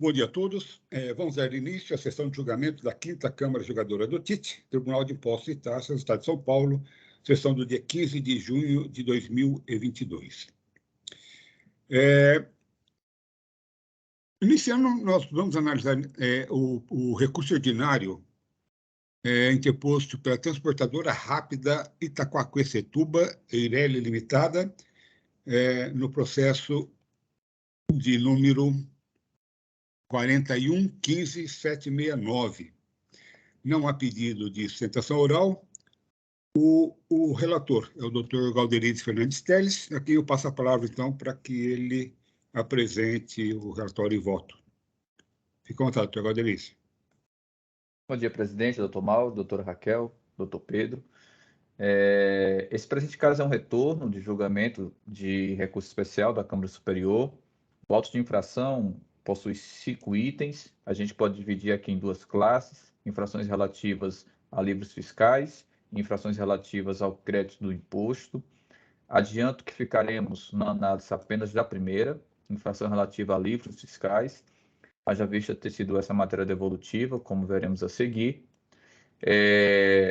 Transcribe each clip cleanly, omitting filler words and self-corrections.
Bom dia a todos. Vamos dar início à sessão de julgamento da 5ª Câmara Julgadora do TIT, Tribunal de Impostos e Taxas do Estado de São Paulo, sessão do dia 15 de junho de 2022. Iniciando, nós vamos analisar o recurso ordinário interposto pela transportadora rápida Itaquaquecetuba Eireli Limitada, no processo de número 41.15.769. Não há pedido de sustentação oral. O relator é o Dr. Galderides Fernandes Telles. Aqui eu passo a palavra, então, para que ele apresente o relatório e voto. Fique à vontade, Dr. Galderides. Bom dia, presidente, doutor Mauro, doutora Raquel, doutor Pedro. Esse presente caso é um retorno de julgamento de recurso especial da Câmara Superior. O auto de infração possui 5 itens. A gente pode dividir aqui em 2 classes: infrações relativas a livros fiscais e infrações relativas ao crédito do imposto. Adianto que ficaremos na análise apenas da primeira, infração relativa a livros fiscais, haja vista ter sido essa matéria devolutiva, como veremos a seguir.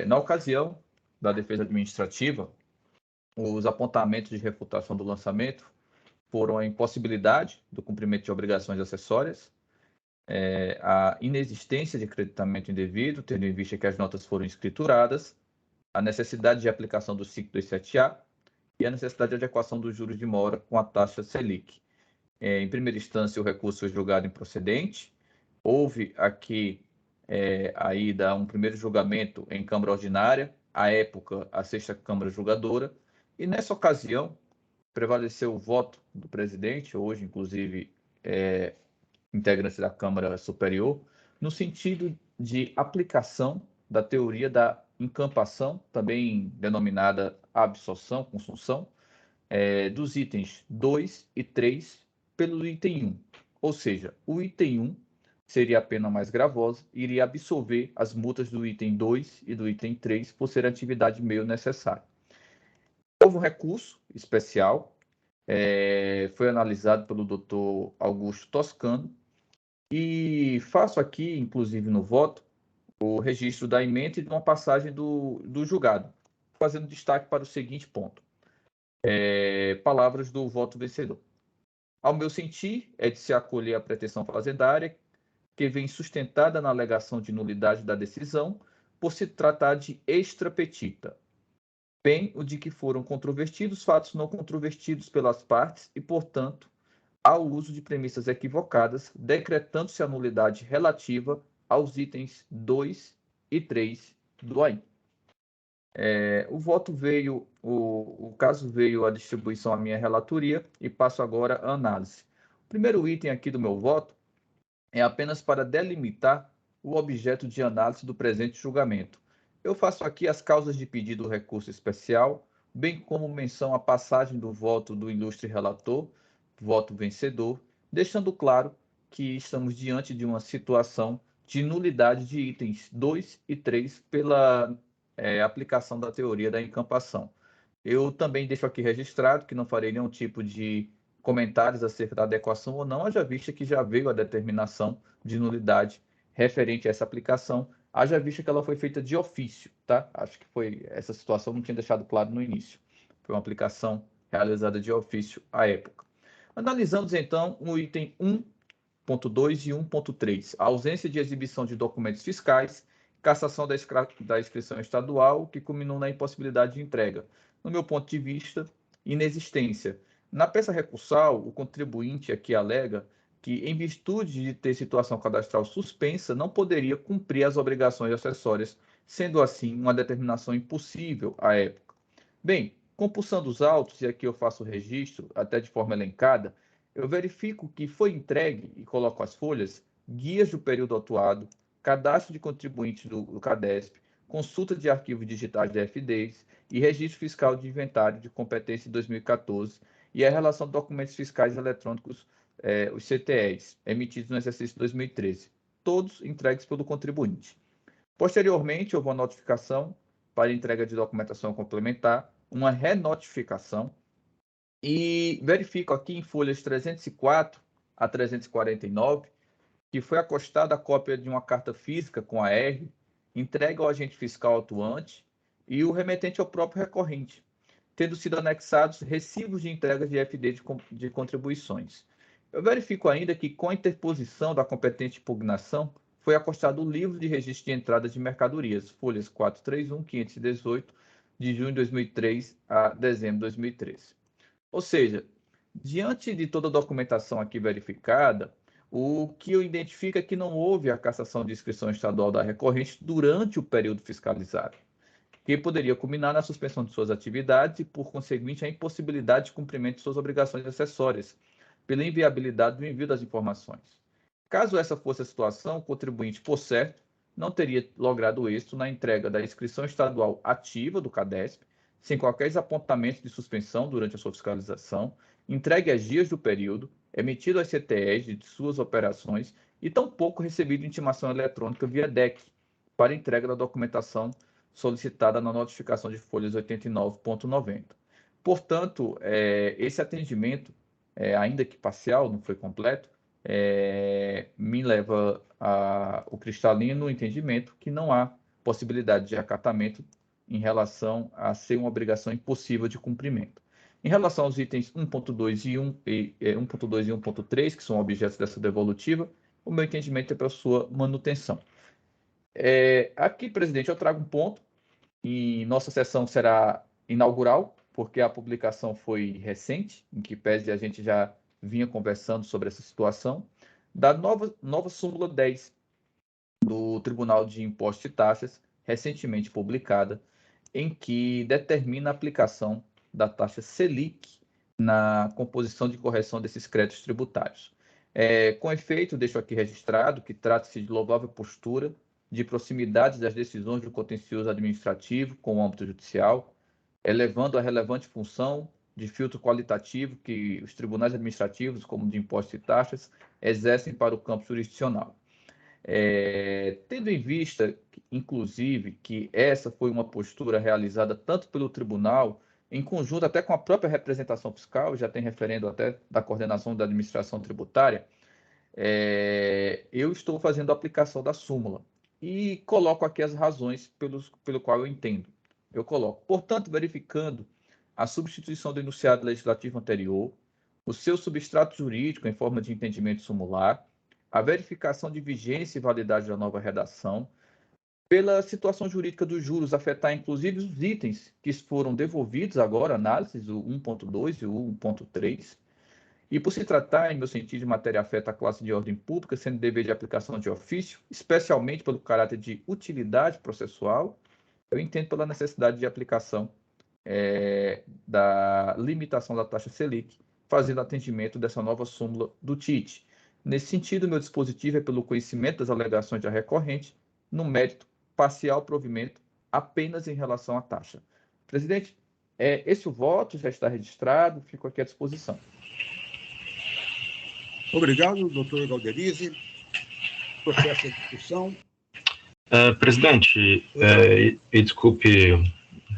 Na ocasião da defesa administrativa, os apontamentos de refutação do lançamento foram a impossibilidade do cumprimento de obrigações acessórias, a inexistência de creditamento indevido, tendo em vista que as notas foram escrituradas, a necessidade de aplicação do 527A e a necessidade de adequação dos juros de mora com a taxa Selic. Em primeira instância, o recurso foi julgado improcedente. Houve aqui a um primeiro julgamento em Câmara Ordinária, à época, a 6ª Câmara Julgadora, e nessa ocasião prevaleceu o voto do presidente, hoje, inclusive, integrante da Câmara Superior, no sentido de aplicação da teoria da encampação, também denominada absorção, consunção, dos itens 2 e 3 pelo item 1. Ou seja, o item 1 seria a pena mais gravosa e iria absolver as multas do item 2 e do item 3 por ser atividade meio necessária. Houve um recurso especial, foi analisado pelo Dr. Augusto Toscano, e faço aqui, inclusive no voto, o registro da ementa e de uma passagem do julgado, fazendo destaque para o seguinte ponto. Palavras do voto vencedor. Ao meu sentir, é de se acolher a pretensão fazendária, que vem sustentada na alegação de nulidade da decisão, por se tratar de extra petita, bem o de que foram controvertidos fatos não controvertidos pelas partes e, portanto, ao uso de premissas equivocadas, decretando-se a nulidade relativa aos itens 2 e 3 do AI. O caso veio à distribuição à minha relatoria e passo agora à análise. O primeiro item aqui do meu voto é apenas para delimitar o objeto de análise do presente julgamento. Eu faço aqui as causas de pedido do recurso especial, bem como menção à passagem do voto do ilustre relator, voto vencedor, deixando claro que estamos diante de uma situação de nulidade de itens 2 e 3 pela aplicação da teoria da encampação. Eu também deixo aqui registrado que não farei nenhum tipo de comentários acerca da adequação ou não, haja vista que já veio a determinação de nulidade referente a essa aplicação, haja vista que ela foi feita de ofício, tá? Acho que essa situação não tinha deixado claro no início. Foi uma aplicação realizada de ofício à época. Analisamos então o item 1.2 e 1.3, a ausência de exibição de documentos fiscais, cassação da inscrição estadual, que culminou na impossibilidade de entrega. No meu ponto de vista, inexistência. Na peça recursal, o contribuinte aqui alega que, em virtude de ter situação cadastral suspensa, não poderia cumprir as obrigações acessórias, sendo assim uma determinação impossível à época. Bem, compulsando os autos, e aqui eu faço o registro, até de forma elencada, eu verifico que foi entregue, e coloco as folhas, guias do período autuado, cadastro de contribuintes do CADESP, consulta de arquivos digitais da FDs e registro fiscal de inventário de competência de 2014 e a relação de documentos fiscais eletrônicos, os CTEs, emitidos no exercício de 2013, todos entregues pelo contribuinte. Posteriormente, houve uma notificação para entrega de documentação complementar, uma renotificação, e verifico aqui em folhas 304 a 349 que foi acostada a cópia de uma carta física com a R, entregue ao agente fiscal atuante e o remetente ao próprio recorrente, tendo sido anexados recibos de entregas de FD de contribuições. Eu verifico ainda que, com a interposição da competente impugnação, foi acostado o livro de registro de entradas de mercadorias, folhas 431, 518, de junho de 2003 a dezembro de 2013. Ou seja, diante de toda a documentação aqui verificada, o que eu identifico é que não houve a cassação de inscrição estadual da recorrente durante o período fiscalizado, que poderia culminar na suspensão de suas atividades e, por conseguinte, a impossibilidade de cumprimento de suas obrigações acessórias, pela inviabilidade do envio das informações. Caso essa fosse a situação, o contribuinte, por certo, não teria logrado êxito na entrega da inscrição estadual ativa do CADESP, sem qualquer apontamento de suspensão durante a sua fiscalização, entregue às dias do período, emitido às CTEs de suas operações e tampouco recebido intimação eletrônica via DEC para entrega da documentação solicitada na notificação de folhas 89.90. Portanto, esse atendimento, ainda que parcial, não foi completo, me leva o cristalino entendimento que não há possibilidade de acatamento em relação a ser uma obrigação impossível de cumprimento. Em relação aos itens 1.2 e 1.3, que são objetos dessa devolutiva, o meu entendimento é para sua manutenção. Aqui, presidente, eu trago um ponto, e nossa sessão será inaugural, porque a publicação foi recente, em que pese a gente já vinha conversando sobre essa situação, da nova súmula 10 do Tribunal de Impostos e Taxas, recentemente publicada, em que determina a aplicação da taxa Selic na composição de correção desses créditos tributários. Com efeito, deixo aqui registrado que trata-se de louvável postura de proximidade das decisões do contencioso administrativo com o âmbito judicial, elevando a relevante função de filtro qualitativo que os tribunais administrativos, como de impostos e taxas, exercem para o campo jurisdicional. Tendo em vista, inclusive, que essa foi uma postura realizada tanto pelo tribunal, em conjunto até com a própria representação fiscal, já tem referendo até da coordenação da administração tributária, eu estou fazendo a aplicação da súmula e coloco aqui as razões pelo qual eu entendo. Eu coloco, portanto, verificando a substituição do enunciado legislativo anterior, o seu substrato jurídico em forma de entendimento sumular, a verificação de vigência e validade da nova redação, pela situação jurídica dos juros afetar inclusive os itens que foram devolvidos agora, análises, o 1.2 e o 1.3, e por se tratar, em meu sentido, de matéria afeta a classe de ordem pública, sendo dever de aplicação de ofício, especialmente pelo caráter de utilidade processual, eu entendo pela necessidade de aplicação da limitação da taxa Selic, fazendo atendimento dessa nova súmula do TIT. Nesse sentido, meu dispositivo é pelo conhecimento das alegações da recorrente, no mérito parcial provimento apenas em relação à taxa. Presidente, esse o voto já está registrado, fico aqui à disposição. Obrigado, doutor Galderize. Processo de discussão. Presidente, e desculpe,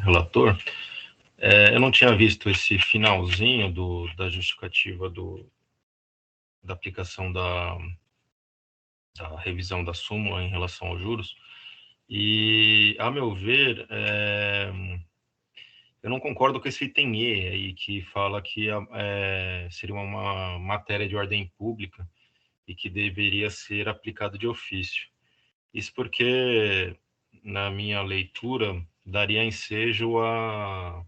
relator, eu não tinha visto esse finalzinho da justificativa da aplicação da revisão da súmula em relação aos juros, e, a meu ver, eu não concordo com esse item E aí, que fala que seria uma matéria de ordem pública e que deveria ser aplicado de ofício. Isso porque, na minha leitura, daria ensejo a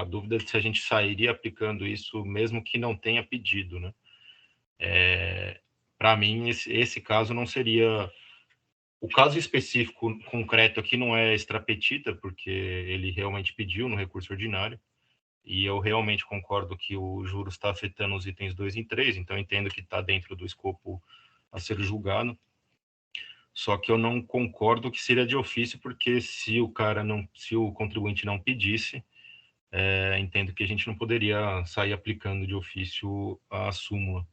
dúvida de se a gente sairia aplicando isso mesmo que não tenha pedido, né? Para mim, esse caso não seria... O caso específico, concreto aqui, não é extrapetita, porque ele realmente pediu no recurso ordinário, e eu realmente concordo que o juros está afetando os itens 2 e 3, então eu entendo que está dentro do escopo a ser julgado. Só que eu não concordo que seria de ofício, porque se o contribuinte não pedisse, entendo que a gente não poderia sair aplicando de ofício a súmula.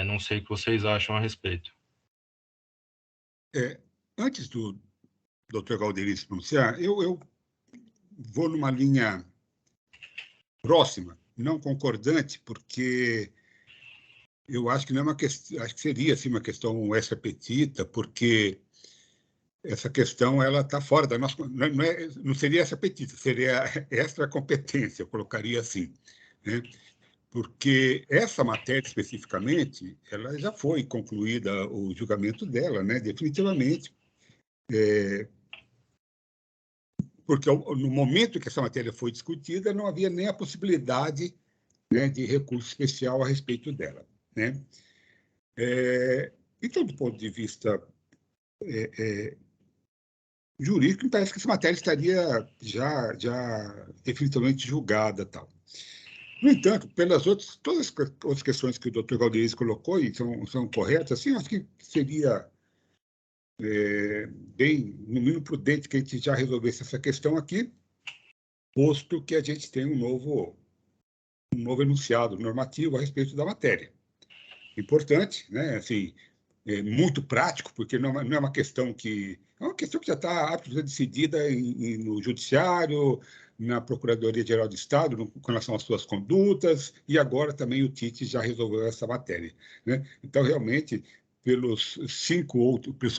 Não sei o que vocês acham a respeito. Antes do Dr. Galderize pronunciar, eu vou numa linha próxima, não concordante, porque Eu acho que não é uma questão, acho que seria assim, uma questão extra petita, porque essa questão ela está fora da nossa, não seria extra petita, seria extra competência, eu colocaria assim, né? Porque essa matéria especificamente, ela já foi concluída o julgamento dela, né? Definitivamente, porque no momento que essa matéria foi discutida, não havia nem a possibilidade, né, de recurso especial a respeito dela, né? Então, do ponto de vista jurídico, me parece que essa matéria estaria já definitivamente julgada, tal. No entanto, pelas todas as outras questões que o Dr. Galderiz colocou e são corretas, assim, acho que seria bem, no mínimo, prudente que a gente já resolvesse essa questão aqui, posto que a gente tem um novo enunciado normativo a respeito da matéria. Importante, né? Assim, muito prático, porque não é uma questão que... É uma questão que já está absolutamente decidida no Judiciário, na Procuradoria-Geral do Estado, com relação às suas condutas, e agora também o Tite já resolveu essa matéria, né? Então, realmente, pelos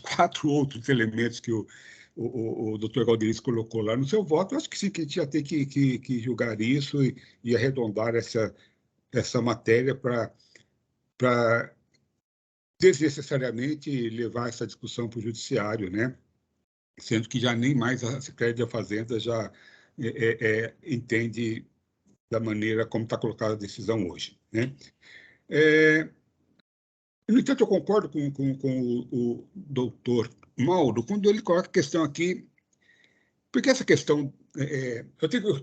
quatro outros elementos que o doutor Galderiz colocou lá no seu voto, acho que sim, que a gente ia ter que julgar isso e arredondar essa matéria para desnecessariamente levar essa discussão para o judiciário, né? Sendo que já nem mais a Secretaria da Fazenda já entende da maneira como está colocada a decisão hoje, né? No entanto, eu concordo com o doutor Mauro quando ele coloca a questão aqui, porque essa questão...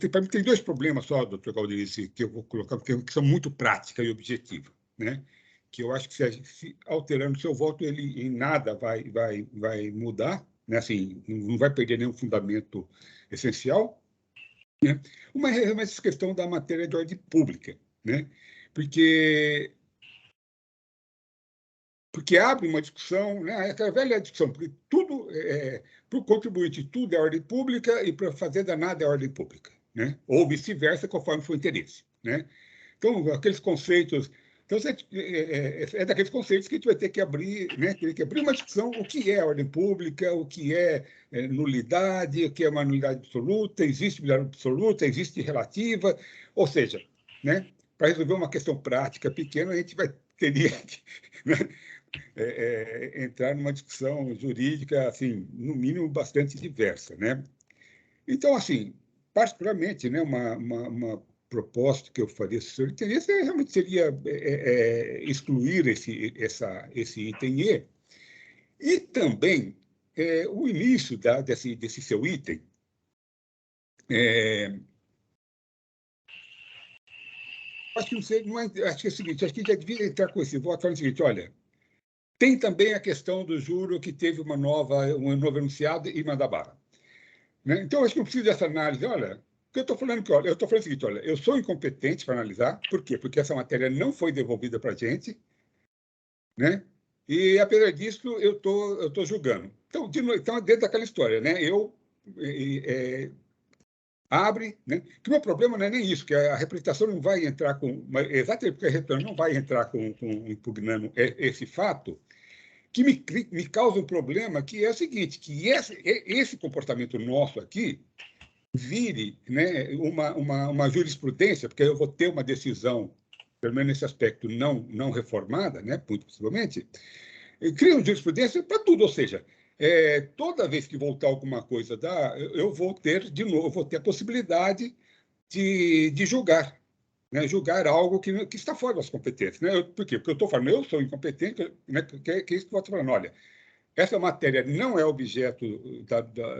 para mim, tem dois problemas só, doutor Galderiz, que eu vou colocar, que são muito prática e objetiva, né? Que eu acho que se alterando o seu voto, ele em nada vai mudar, né? Assim, não vai perder nenhum fundamento essencial, né? Uma é essa questão da matéria de ordem pública, né? Porque abre uma discussão, né? Aquela velha discussão, porque tudo, para o contribuinte, tudo é ordem pública e para a fazenda nada é ordem pública, né? Ou vice-versa, conforme for o interesse, né? Então, aqueles conceitos... Então, daqueles conceitos que a gente vai ter que abrir, né? Ter que abrir uma discussão, o que é ordem pública, o que é nulidade, o que é uma nulidade absoluta, existe nulidade absoluta, existe relativa, ou seja, né? Para resolver uma questão prática pequena, a gente teria que, né? Entrar numa discussão jurídica, assim, no mínimo, bastante diversa, né? Então, assim, particularmente, né, uma proposta que eu faria, se o senhor interesse, realmente seria excluir esse item E. E também o início desse seu item, acho que não sei, acho que é o seguinte, acho que já devia entrar com esse voto falando o seguinte, olha, tem também a questão do juro que teve um novo enunciado e manda bala, né? Então, acho que não precisa dessa análise. Olha, o que eu estou falando, eu estou falando o seguinte, olha, eu sou incompetente para analisar, por quê? Porque essa matéria não foi devolvida para a gente, né? E, apesar disso, eu tô julgando. Então, então, dentro daquela história, né? Abre, né? Que o meu problema não é nem isso, que a representação não vai entrar exatamente porque a representação não vai entrar com impugnando esse fato, que me causa um problema, que é o seguinte, que esse comportamento nosso aqui vire, né, uma jurisprudência, porque eu vou ter uma decisão, pelo menos nesse aspecto, não reformada, né, muito possivelmente, cria uma jurisprudência para tudo, ou seja, toda vez que voltar alguma coisa, eu vou ter, de novo, vou ter a possibilidade de julgar, né, julgar algo que está fora das competências. Né? Por quê? Porque eu estou falando, eu sou incompetente, né, que é isso que eu estou falando, olha, essa matéria não é objeto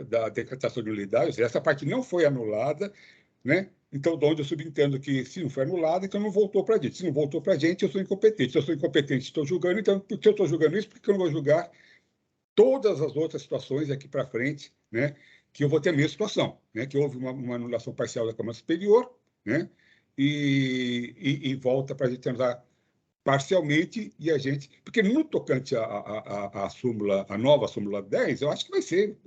da decretação de nulidade, essa parte não foi anulada, né? Então, de onde eu subentendo que, se não foi anulada, então não voltou para a gente. Se não voltou para a gente, eu sou incompetente. Se eu sou incompetente, estou julgando, então, por que eu estou julgando isso? Porque eu não vou julgar todas as outras situações aqui para frente, né? Que eu vou ter a mesma situação, né? Que houve uma anulação parcial da Câmara Superior, né? E volta para a gente andar parcialmente, e a gente... Porque no tocante à nova súmula 10, eu acho que vai ser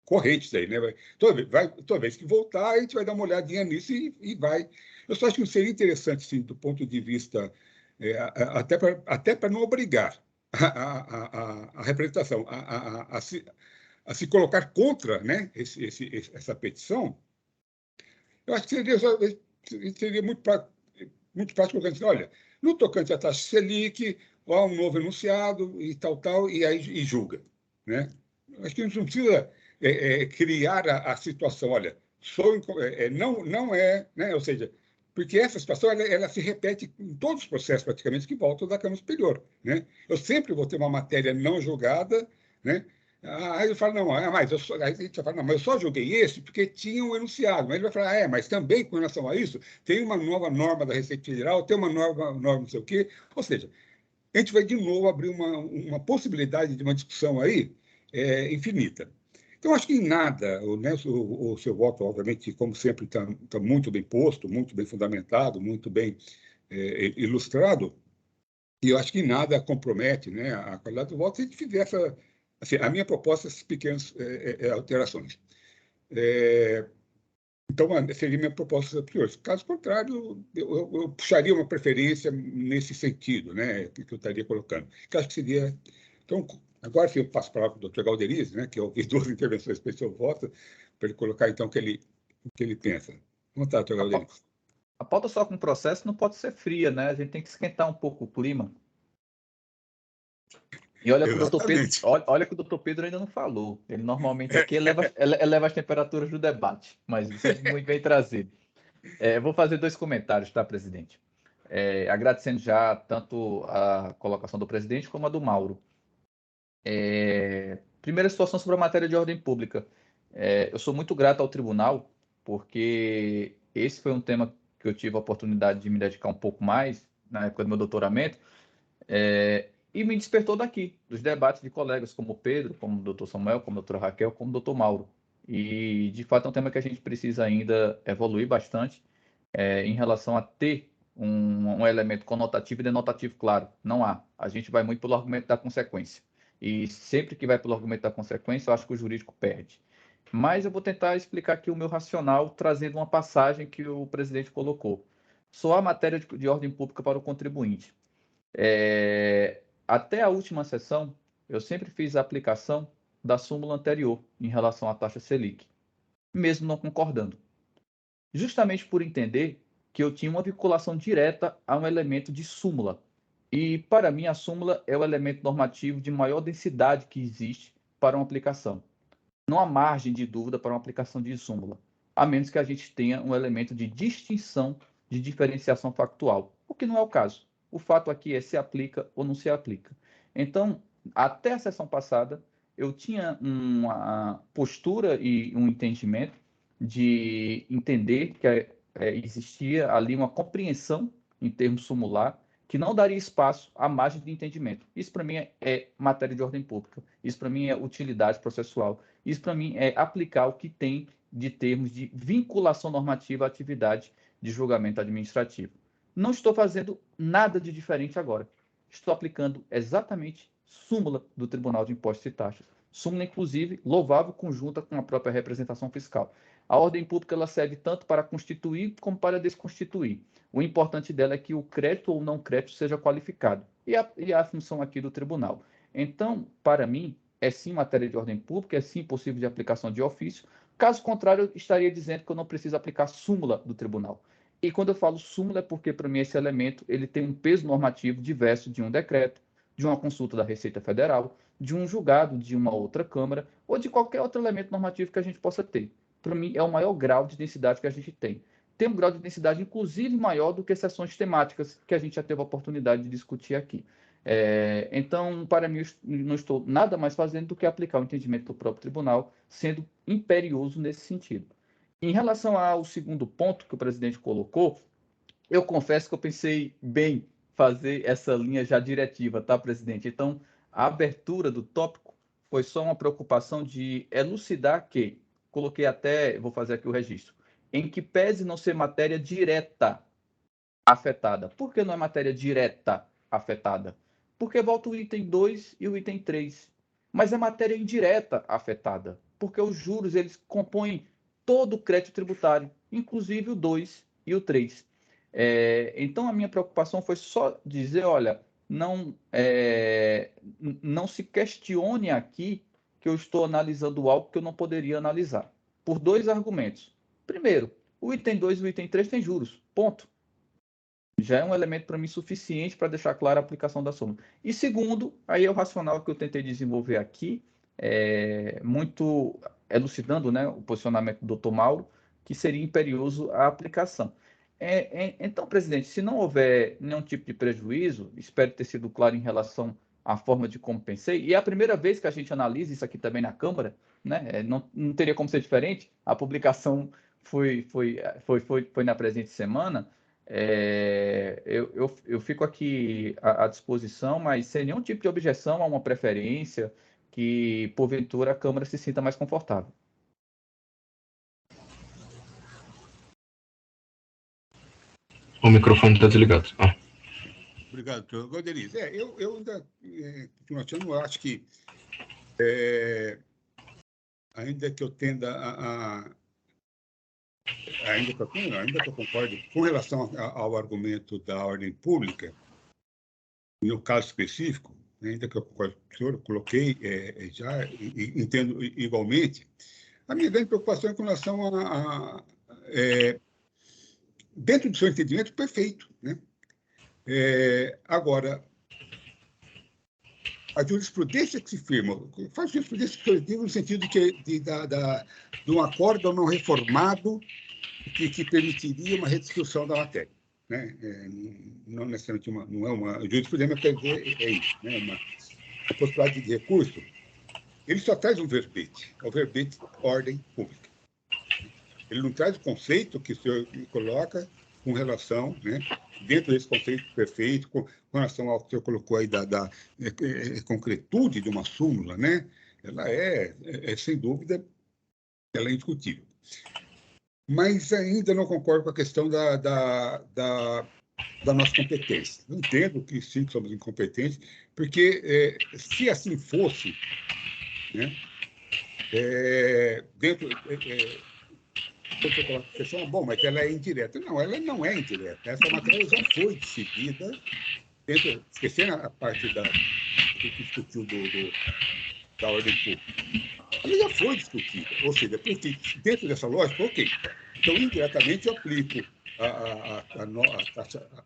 corrente isso aí, né? Toda vez que voltar, a gente vai dar uma olhadinha nisso e vai... Eu só acho que seria interessante, sim, do ponto de vista até para não obrigar a representação a se colocar contra, né, essa petição, eu acho que seria muito prático, assim, olha, no tocante à taxa Selic, há um novo enunciado e tal, e aí julga, né? Acho que a gente não precisa criar a situação, olha, não é, né? Ou seja, porque essa situação ela se repete em todos os processos praticamente que voltam da Câmara Superior, né? Eu sempre vou ter uma matéria não julgada, né? Aí ele fala, não, mas aí a gente fala, não, mas eu só julguei esse porque tinha um enunciado. Mas ele vai falar, mas também com relação a isso, tem uma nova norma da Receita Federal, tem uma nova norma não sei o quê. Ou seja, a gente vai de novo abrir uma possibilidade de uma discussão aí infinita. Então, acho que em nada, né, o seu voto, obviamente, como sempre, está muito bem posto, muito bem fundamentado, muito bem ilustrado, e eu acho que em nada compromete, né, a qualidade do voto se a gente fizer assim, a minha proposta, essas pequenas alterações. Então, seria minha proposta prior. Caso contrário, eu puxaria uma preferência nesse sentido, né, que eu estaria colocando. Que acho que seria... Então, agora sim, eu passo a palavra para o Dr. Galderiz, né, que eu ouvi 2 intervenções para o seu voto, para ele colocar, então, o que ele pensa. Vamos lá, Dr. Galderiz. A pauta só com processo não pode ser fria, né? A gente tem que esquentar um pouco o clima. E olha que o doutor Pedro, olha que o doutor Pedro ainda não falou. Ele normalmente aqui eleva as temperaturas do debate, mas sempre muito bem trazido. Vou fazer 2 comentários, tá, presidente? Agradecendo já tanto a colocação do presidente como a do Mauro. Primeira situação sobre a matéria de ordem pública. Eu sou muito grato ao tribunal, porque esse foi um tema que eu tive a oportunidade de me dedicar um pouco mais na época do meu doutoramento, e me despertou daqui, dos debates de colegas como o Pedro, como o doutor Samuel, como a doutora Raquel, como o doutor Mauro. E, de fato, é um tema que a gente precisa ainda evoluir bastante em relação a ter um elemento conotativo e denotativo claro. Não há. A gente vai muito pelo argumento da consequência. E sempre que vai pelo argumento da consequência, eu acho que o jurídico perde. Mas eu vou tentar explicar aqui o meu racional, trazendo uma passagem que o presidente colocou. Só a matéria de ordem pública para o contribuinte. Até a última sessão, eu sempre fiz a aplicação da súmula anterior em relação à taxa Selic, mesmo não concordando. Justamente por entender que eu tinha uma vinculação direta a um elemento de súmula. E, para mim, a súmula é o elemento normativo de maior densidade que existe para uma aplicação. Não há margem de dúvida para uma aplicação de súmula, a menos que a gente tenha um elemento de distinção de diferenciação factual, o que não é o caso. O fato aqui é se aplica ou não se aplica. Então, até a sessão passada, eu tinha uma postura e um entendimento de entender que existia ali uma compreensão em termos sumular que não daria espaço à margem de entendimento. Isso, para mim, é matéria de ordem pública. Isso, para mim, é utilidade processual. Isso, para mim, é aplicar o que tem de termos de vinculação normativa à atividade de julgamento administrativo. Não estou fazendo nada de diferente agora. Estou aplicando exatamente súmula do Tribunal de Impostos e Taxas. Súmula, inclusive, louvável conjunta com a própria representação fiscal. A ordem pública ela serve tanto para constituir como para desconstituir. O importante dela é que o crédito ou não crédito seja qualificado. E a função aqui do tribunal. Então, para mim, é sim matéria de ordem pública, é sim possível de aplicação de ofício. Caso contrário, eu estaria dizendo que eu não preciso aplicar súmula do tribunal. E quando eu falo súmula é porque, para mim, esse elemento ele tem um peso normativo diverso de um decreto, de uma consulta da Receita Federal, de um julgado de uma outra Câmara ou de qualquer outro elemento normativo que a gente possa ter. Para mim, é o maior grau de densidade que a gente tem. Tem um grau de densidade, inclusive, maior do que sessões temáticas que a gente já teve a oportunidade de discutir aqui. Então, para mim, não estou nada mais fazendo do que aplicar o entendimento do próprio tribunal, sendo imperioso nesse sentido. Em relação ao segundo ponto que o presidente colocou, eu confesso que eu pensei bem fazer essa linha já diretiva, tá, presidente? Então, a abertura do tópico foi só uma preocupação de elucidar que, coloquei até, vou fazer aqui o registro, em que pese não ser matéria direta afetada. Por que não é matéria direta afetada? Porque volta o item 2 e o item 3. Mas é matéria indireta afetada, porque os juros eles compõem todo o crédito tributário, inclusive o 2 e o 3. Então, a minha preocupação foi só dizer, olha, não se questione aqui que eu estou analisando algo que eu não poderia analisar, por 2 argumentos. Primeiro, o item 2 e o item 3 têm juros, ponto. Já é um elemento para mim suficiente para deixar clara a aplicação da súmula. E segundo, aí é o racional que eu tentei desenvolver aqui, muito elucidando, né, o posicionamento do Dr. Mauro, que seria imperioso a aplicação. Então, presidente, se não houver nenhum tipo de prejuízo, espero ter sido claro em relação à forma de como pensei, e é a primeira vez que a gente analisa isso aqui também na Câmara, né? Não teria como ser diferente, a publicação foi na presente semana. Eu fico aqui à disposição, mas sem nenhum tipo de objeção a uma preferência que, porventura, a Câmara se sinta mais confortável. O microfone está desligado. Obrigado, doutor Galderiz. Eu ainda, continuando, acho que, ainda que eu tenda ainda que eu concordo com relação ao argumento da ordem pública, no caso específico, ainda que eu concordo com o senhor, eu coloquei já, e entendo igualmente, a minha grande preocupação é com relação dentro do seu entendimento, perfeito, né? Agora, a jurisprudência que se firma, faz jurisprudência que eu digo no sentido de um acórdão não reformado que permitiria uma rediscussão da matéria, né? Não necessariamente não é uma jurisprudência, mas quer dizer, é isso, né? Uma possibilidade de recurso. Ele só traz um verbete, é o verbete ordem pública. Ele não traz o conceito que o senhor coloca com relação, né, dentro desse conceito perfeito, com relação ao que o senhor colocou aí da concretude de uma súmula, né? Ela sem dúvida, ela é indiscutível. Mas ainda não concordo com a questão da nossa competência. Eu entendo que sim, que somos incompetentes, porque se assim fosse, né, dentro... Você coloca a questão, bom, mas ela é indireta. Não, ela não é indireta. Essa matéria já foi decidida, esquecendo a parte que discutiu da ordem pública. Ela já foi discutida. Ou seja, porque dentro dessa lógica, ok. Então, indiretamente, eu aplico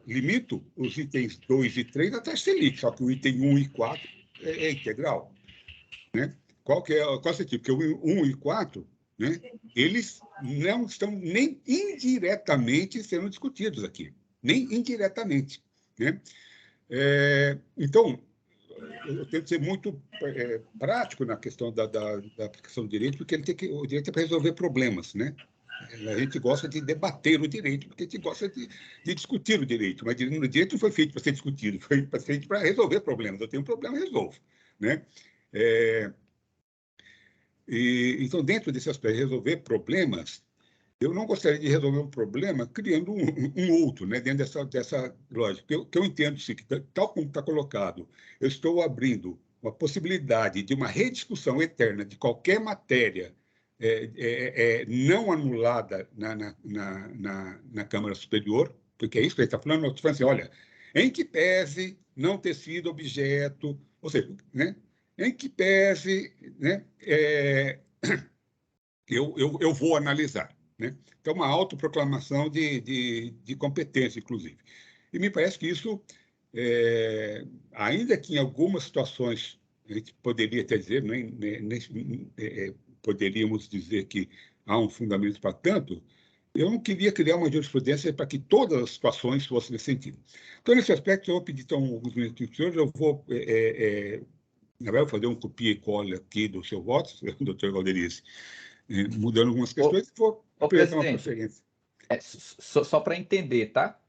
limito os itens 2 e 3 até Selic, só que o item 1 e 4 é integral. Né? Qual é o sentido? Porque o 1 e 4, né, eles não estão nem indiretamente sendo discutidos aqui, nem indiretamente, né? Então, eu tento ser muito prático na questão da aplicação do direito, porque o direito é para resolver problemas, né? A gente gosta de debater o direito, porque a gente gosta de discutir o direito, mas o direito não foi feito para ser discutido, foi feito para resolver problemas. Eu tenho um problema, resolvo, né? Então, dentro desse aspecto, resolver problemas, eu não gostaria de resolver um problema criando um outro, né, dentro dessa lógica. Que eu entendo, sim, que tal como está colocado, eu estou abrindo uma possibilidade de uma rediscussão eterna de qualquer matéria não anulada na Câmara Superior, porque é isso que ele está falando. Eu estou falando assim, olha, em que pese não ter sido objeto, ou seja, né, em que pese, né, eu vou analisar, né? Então, uma autoproclamação de competência, inclusive. E me parece que isso, ainda que em algumas situações a gente poderia até dizer, poderíamos dizer que há um fundamento para tanto, eu não queria criar uma jurisprudência para que todas as situações fossem nesse sentido. Então, nesse aspecto, eu vou pedir então, alguns minutos para os senhores, eu vou fazer um copia e cola aqui do seu voto, doutor Galderiz, mudando algumas questões, e vou apresentar uma preferência. Só para entender, tá?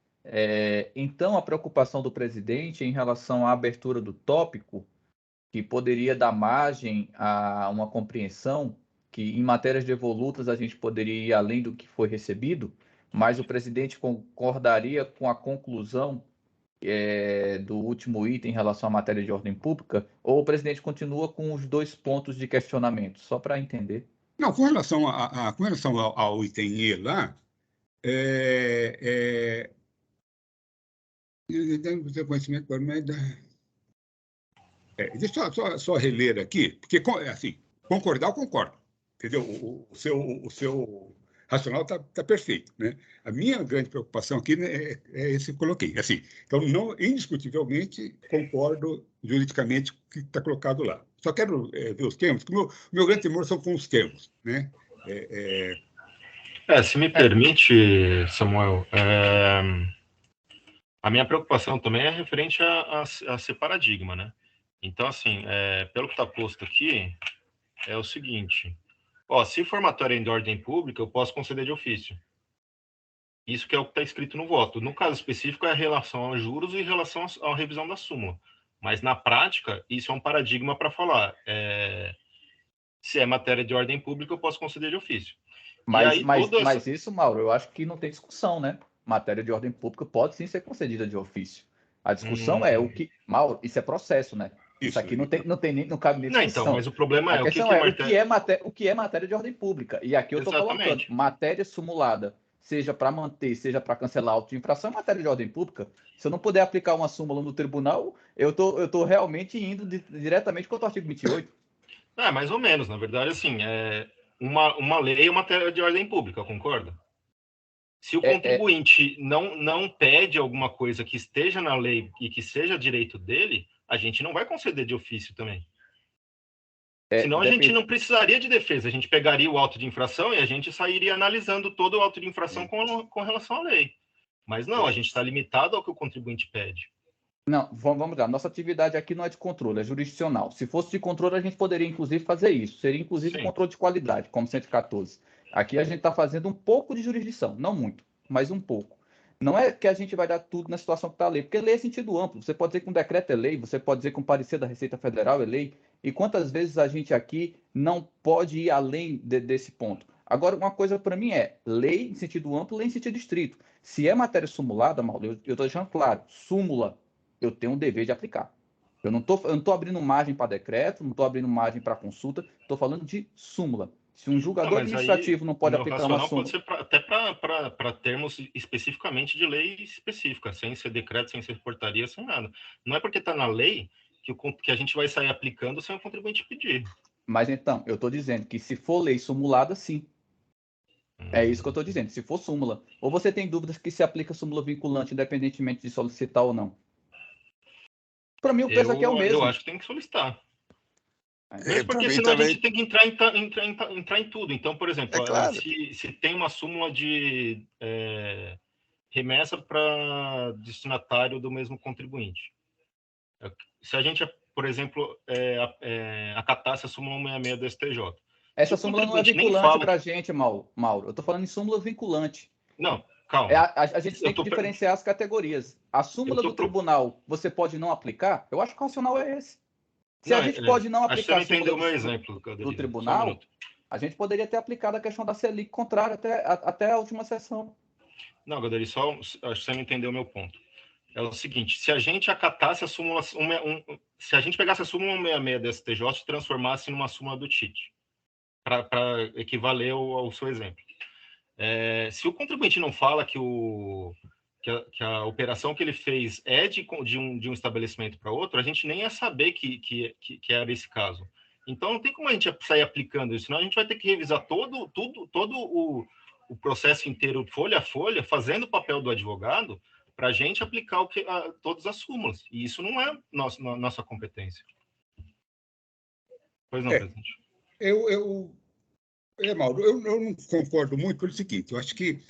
Então, a preocupação do presidente em relação à abertura do tópico, que poderia dar margem a uma compreensão que em matérias devolutas a gente poderia ir além do que foi recebido, mas o presidente concordaria com a conclusão do último item em relação à matéria de ordem pública, ou o presidente continua com os 2 pontos de questionamento? Só para entender. Não, com relação ao item E lá, Tem conhecimento para mim deixa eu só reler aqui, porque, assim, concordar, eu concordo. Entendeu? O seu racional está perfeito, né? A minha grande preocupação aqui, né, é esse que coloquei. Assim, então, não, indiscutivelmente, concordo juridicamente com o que está colocado lá. Só quero ver os termos, porque o meu grande temor são com os termos, né? Se me permite, Samuel, a minha preocupação também é referente a ser paradigma, né? Então, assim, pelo que está posto aqui, é o seguinte: se for matéria de ordem pública, eu posso conceder de ofício. Isso que é o que está escrito no voto. No caso específico, é a relação aos juros e em relação à revisão da súmula. Mas, na prática, isso é um paradigma para falar. Se é matéria de ordem pública, eu posso conceder de ofício. Mas isso, Mauro, eu acho que não tem discussão, né? Matéria de ordem pública pode sim ser concedida de ofício. A discussão é o que... Mauro, isso é processo, né? Isso aqui não cabe nem discussão. Não, então, mas o problema o que é matéria de ordem pública. E aqui eu estou colocando matéria simulada, seja para manter, seja para cancelar auto de infração, é matéria de ordem pública. Se eu não puder aplicar uma súmula no tribunal, eu tô realmente indo diretamente contra o artigo 28. Mais ou menos. Na verdade, assim, uma lei é matéria de ordem pública, concorda? Se o contribuinte não pede alguma coisa que esteja na lei e que seja direito dele, a gente não vai conceder de ofício também. Senão a gente não precisaria de defesa, a gente pegaria o auto de infração e a gente sairia analisando todo o auto de infração com relação à lei. Mas não, a gente está limitado ao que o contribuinte pede. Não, vamos lá. Nossa atividade aqui não é de controle, é jurisdicional. Se fosse de controle, a gente poderia, inclusive, fazer isso. Seria, inclusive, controle de qualidade, como 114. Aqui a gente está fazendo um pouco de jurisdição. Não muito, mas um pouco. Não é que a gente vai dar tudo na situação que está a lei, porque lei é sentido amplo. Você pode dizer que um decreto é lei, você pode dizer que um parecer da Receita Federal é lei. E quantas vezes a gente aqui não pode ir além desse ponto? Agora, uma coisa para mim é lei em sentido amplo, lei em sentido estrito. Se é matéria simulada, Mauro, eu estou deixando claro, súmula, eu tenho um dever de aplicar. Eu não estou abrindo margem para decreto, não estou abrindo margem para consulta, estou falando de súmula. Se um julgador administrativo não pode aplicar uma súmula... Pode ser até para termos especificamente de lei específica, sem ser decreto, sem ser portaria, sem nada. Não é porque está na lei que a gente vai sair aplicando sem o contribuinte pedir. Mas então, eu estou dizendo que se for lei simulada, sim. É isso que eu estou dizendo, se for súmula. Ou você tem dúvidas que se aplica súmula vinculante, independentemente de solicitar ou não? Para mim, o peso aqui é o mesmo. Eu acho que tem que solicitar. Mesmo porque senão a gente tem que entrar em tudo. Então, por exemplo, claro, se tem uma súmula de remessa para destinatário do mesmo contribuinte. Se a gente, por exemplo, acatasse a súmula 166 do STJ. Essa súmula não é vinculante para a gente, Mauro. Eu estou falando em súmula vinculante. Não, calma. A gente tem que diferenciar as categorias. A súmula do tribunal, você pode não aplicar? Eu acho que o racional é esse. Se a gente pode não aplicar a súmula do tribunal, a gente poderia ter aplicado a questão da Selic contrária até a última sessão. Não, Goderi, acho que você não entendeu o meu ponto. É o seguinte, se a gente acatasse a súmula... se a gente pegasse a súmula 166 do STJ e transformasse numa súmula do TIT, para equivaler ao seu exemplo. Se o contribuinte não fala que a operação que ele fez é de um estabelecimento para outro, a gente nem ia saber que era esse caso. Então, não tem como a gente sair aplicando isso, senão a gente vai ter que revisar todo o processo inteiro, folha a folha, fazendo o papel do advogado, para a gente aplicar todas as súmulas. E isso não é nossa competência. Pois não, presidente. Mauro, eu não concordo muito pelo seguinte, eu acho que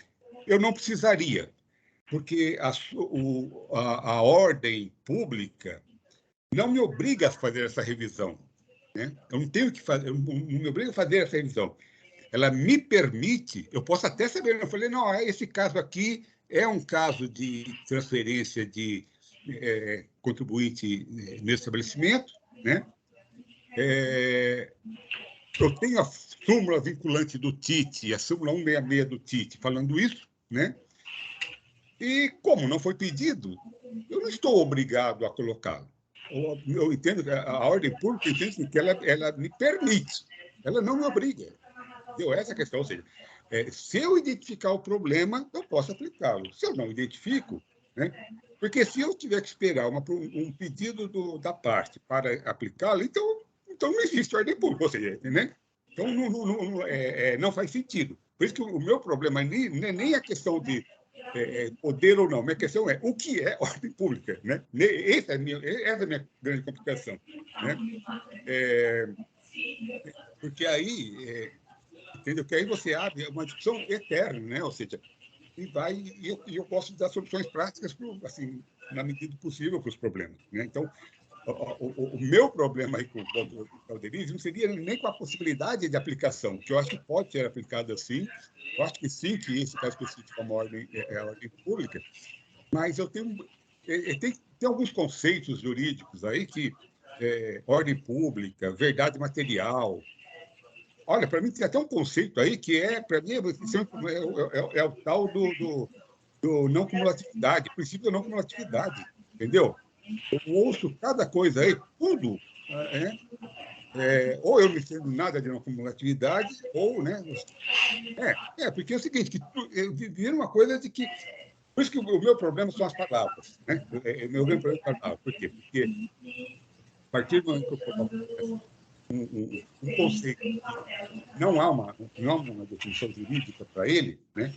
eu não precisaria, porque a ordem pública não me obriga a fazer essa revisão, né? Eu não tenho que fazer, não me obriga a fazer essa revisão. Ela me permite, eu posso até saber, eu falei, não, esse caso aqui é um caso de transferência de contribuinte nesse estabelecimento, né? Eu tenho a súmula vinculante do TIT, a súmula 166 do TIT, falando isso, né? E como não foi pedido, eu não estou obrigado a colocá-lo. Eu entendo que a ordem pública entende que ela me permite, ela não me obriga. Entendeu? Essa é a questão, ou seja, se eu identificar o problema, eu posso aplicá-lo. Se eu não identifico, né? Porque se eu tiver que esperar um pedido da parte para aplicá-lo, então não existe ordem pública, ou seja, né? Então não faz sentido. Por isso que o meu problema não é nem a questão de poder ou não, minha questão é o que é ordem pública, né? Essa é a minha grande complicação, né? Porque aí, entendeu? Que aí você abre uma discussão eterna, né? Ou seja, eu posso dar soluções práticas, assim, na medida do possível, para os problemas, né? Então, o meu problema aí com o Calderismo não seria nem com a possibilidade de aplicação, que eu acho que pode ser aplicada assim, eu acho que sim, que esse caso específico é uma ordem, a ordem pública, mas eu tenho tem alguns conceitos jurídicos aí que ordem pública, verdade material. Olha, para mim tem até um conceito aí que para mim, é o tal do não cumulatividade, princípio da não cumulatividade, entendeu? Eu ouço cada coisa aí, tudo, ou eu não entendo nada de não cumulatividade, ou, né? Porque é o seguinte, que vira uma coisa de que. Por isso que o meu problema são as palavras, né? Meu grande problema é as palavras. Por quê? Porque a partir do momento que eu coloco um conceito que não há uma definição jurídica para ele, né?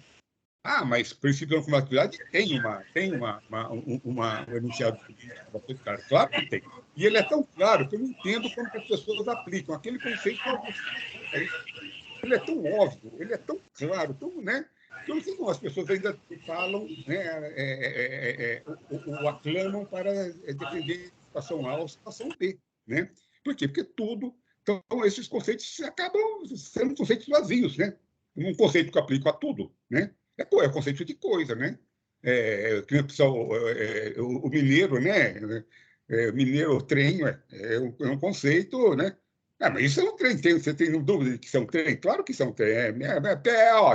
Mas princípio da não cumulatividade tem um enunciado jurídico bastante claro. Claro que tem. E ele é tão claro que eu não entendo como que as pessoas aplicam. Aquele conceito, ele é tão óbvio, ele é tão claro, tão, né? Que eu não sei como as pessoas ainda falam, né? Ou aclamam para defender a situação A ou a situação B, né? Por quê? Porque tudo... Então, esses conceitos acabam sendo conceitos vazios, né? Um conceito que eu aplico a tudo, né? É o conceito de coisa, né? O mineiro, né? Mineiro, trem, é um conceito, né? Mas isso é um trem, você tem dúvida de que isso é um trem? Claro que isso é um trem.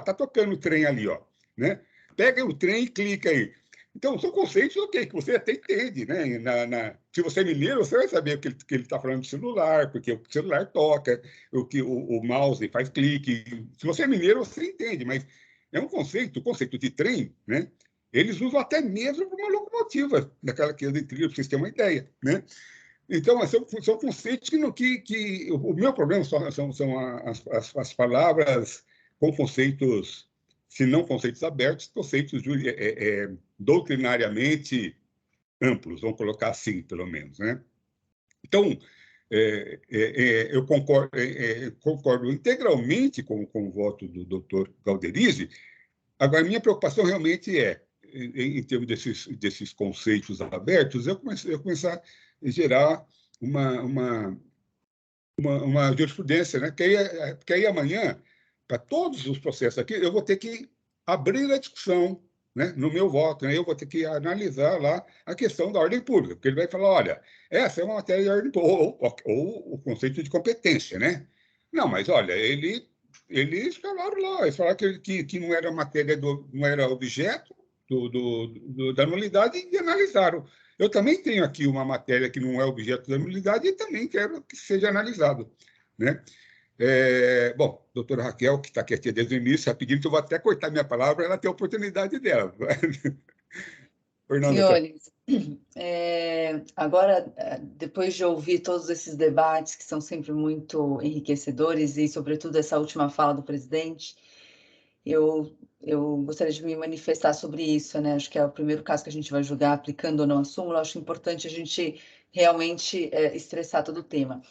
Tá tocando o trem ali, ó, né? Pega o trem e clica aí. Então, são conceitos, ok, que você até entende, né? Se você é mineiro, você vai saber que ele está falando de celular, porque o celular toca, o mouse faz clique. Se você é mineiro, você entende, mas é um conceito, o conceito de trem, né? Eles usam até mesmo para uma locomotiva, daquela que anda em trilho, para vocês terem uma ideia, né? Então, são conceitos que o meu problema são as palavras com conceitos, se não conceitos abertos, conceitos doutrinariamente amplos, vamos colocar assim, pelo menos, né? Então, eu concordo integralmente com o voto do doutor Calderizzi. Agora, minha preocupação realmente em termos desses conceitos abertos, eu começar a gerar uma jurisprudência, né? Porque aí amanhã, para todos os processos aqui, eu vou ter que abrir a discussão, né, no meu voto, né? Eu vou ter que analisar lá a questão da ordem pública, porque ele vai falar, olha, essa é uma matéria de ordem pública, ou o conceito de competência, né? Não, mas olha, eles falaram lá, eles falaram que não era matéria, não era objeto da nulidade e analisaram. Eu também tenho aqui uma matéria que não é objeto da nulidade e também quero que seja analisado, né? Bom, doutora Raquel, que está quietinha desde o início, rapidinho, eu vou até cortar minha palavra para ela ter a oportunidade dela. Fernanda. Senhores, agora, depois de ouvir todos esses debates que são sempre muito enriquecedores e, sobretudo, essa última fala do presidente, eu gostaria de me manifestar sobre isso, né? Acho que é o primeiro caso que a gente vai julgar aplicando ou não a súmula. Acho importante a gente realmente estressar todo o tema.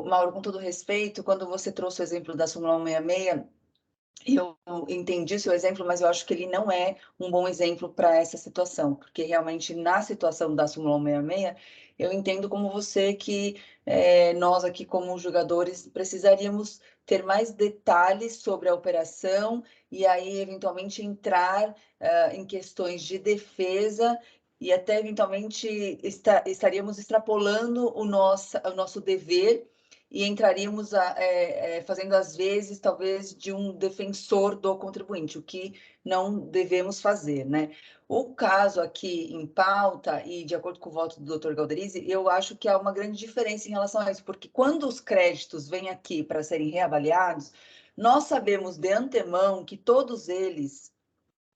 Mauro, com todo respeito, quando você trouxe o exemplo da súmula 166, eu entendi o seu exemplo, mas eu acho que ele não é um bom exemplo para essa situação, porque realmente na situação da súmula 166, eu entendo como você que nós aqui como jogadores precisaríamos ter mais detalhes sobre a operação e aí eventualmente entrar em questões de defesa e até eventualmente estaríamos extrapolando o nosso dever e entraríamos fazendo, às vezes, talvez, de um defensor do contribuinte, o que não devemos fazer, né? O caso aqui em pauta, e de acordo com o voto do Dr. Calderizzi, eu acho que há uma grande diferença em relação a isso, porque quando os créditos vêm aqui para serem reavaliados, nós sabemos de antemão que todos eles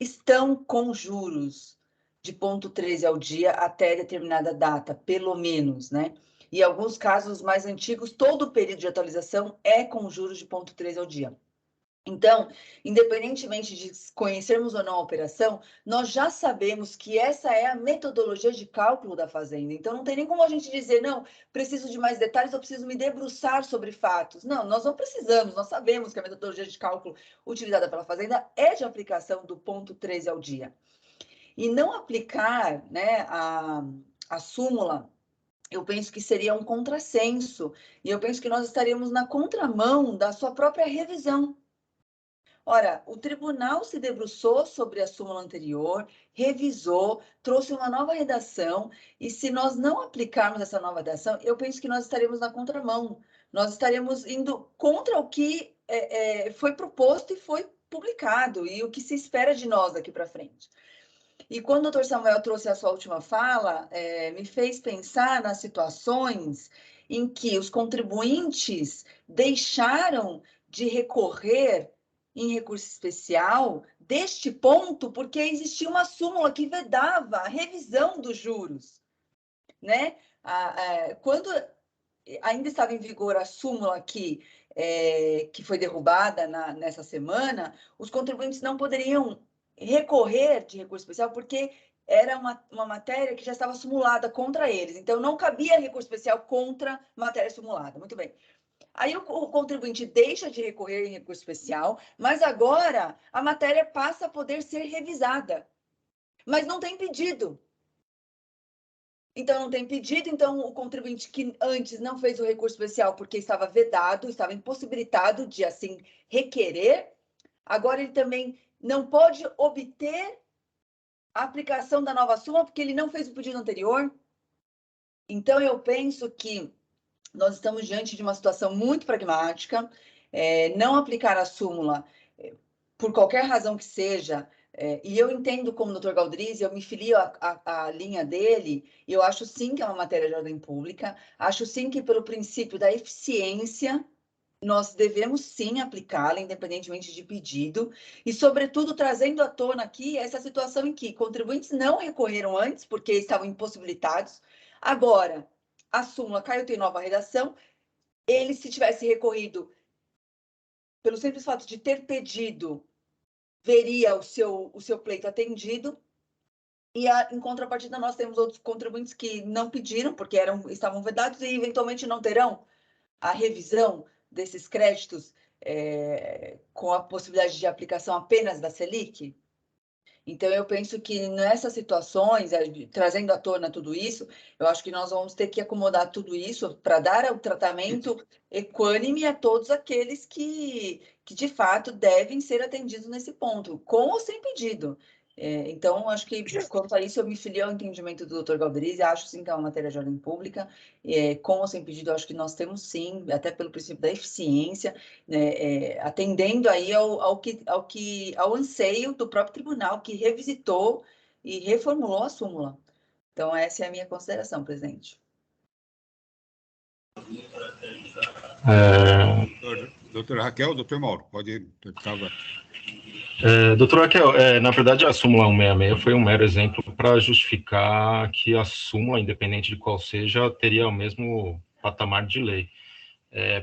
estão com juros de 0,13 ao dia até determinada data, pelo menos, né? E em alguns casos mais antigos, todo o período de atualização é com juros de 0,13 ao dia. Então, independentemente de conhecermos ou não a operação, nós já sabemos que essa é a metodologia de cálculo da Fazenda. Então, não tem nem como a gente dizer, não, preciso de mais detalhes, eu preciso me debruçar sobre fatos. Não, nós não precisamos, nós sabemos que a metodologia de cálculo utilizada pela Fazenda é de aplicação do 0,13 ao dia. E não aplicar, né, a súmula, eu penso que seria um contrassenso, e eu penso que nós estaríamos na contramão da sua própria revisão. Ora, o tribunal se debruçou sobre a súmula anterior, revisou, trouxe uma nova redação, e se nós não aplicarmos essa nova redação, eu penso que nós estaremos na contramão. Nós estaremos indo contra o que foi proposto e foi publicado, e o que se espera de nós daqui para frente. E quando o doutor Samuel trouxe a sua última fala, me fez pensar nas situações em que os contribuintes deixaram de recorrer em recurso especial deste ponto, porque existia uma súmula que vedava a revisão dos juros, né? Quando ainda estava em vigor a súmula que foi derrubada nessa semana, os contribuintes não poderiam recorrer de recurso especial porque era uma matéria que já estava simulada contra eles. Então, não cabia recurso especial contra matéria simulada. Muito bem. Aí o contribuinte deixa de recorrer em recurso especial, mas agora a matéria passa a poder ser revisada. Mas não tem pedido. Então, não tem pedido, então o contribuinte que antes não fez o recurso especial porque estava vedado, estava impossibilitado de, assim, requerer, agora ele também não pode obter a aplicação da nova súmula porque ele não fez o pedido anterior. Então, eu penso que nós estamos diante de uma situação muito pragmática, não aplicar a súmula por qualquer razão que seja, e eu entendo como o doutor Galdrizi, eu me filio à linha dele, e eu acho sim que é uma matéria de ordem pública, acho sim que pelo princípio da eficiência, nós devemos sim aplicá-la, independentemente de pedido, e sobretudo trazendo à tona aqui essa situação em que contribuintes não recorreram antes, porque estavam impossibilitados, agora a súmula caiu, tem nova redação, ele se tivesse recorrido pelo simples fato de ter pedido, veria o seu pleito atendido, e em contrapartida nós temos outros contribuintes que não pediram, porque estavam vedados e eventualmente não terão a revisão desses créditos com a possibilidade de aplicação apenas da Selic. Então, eu penso que nessas situações, trazendo à tona tudo isso, eu acho que nós vamos ter que acomodar tudo isso para dar o tratamento equânime a todos aqueles que de fato devem ser atendidos nesse ponto, com ou sem pedido. Então, acho que quanto a isso, eu me filio ao entendimento do Dr. Galdrizi, acho sim que é uma matéria de ordem pública, com ou sem pedido, acho que nós temos sim, até pelo princípio da eficiência, né, atendendo aí ao anseio do próprio tribunal, que revisitou e reformulou a súmula. Então, essa é a minha consideração, presidente. Doutora Raquel, doutor Mauro, pode ir. Doutor Raquel, na verdade, a súmula 166 foi um mero exemplo para justificar que a súmula, independente de qual seja, teria o mesmo patamar de lei.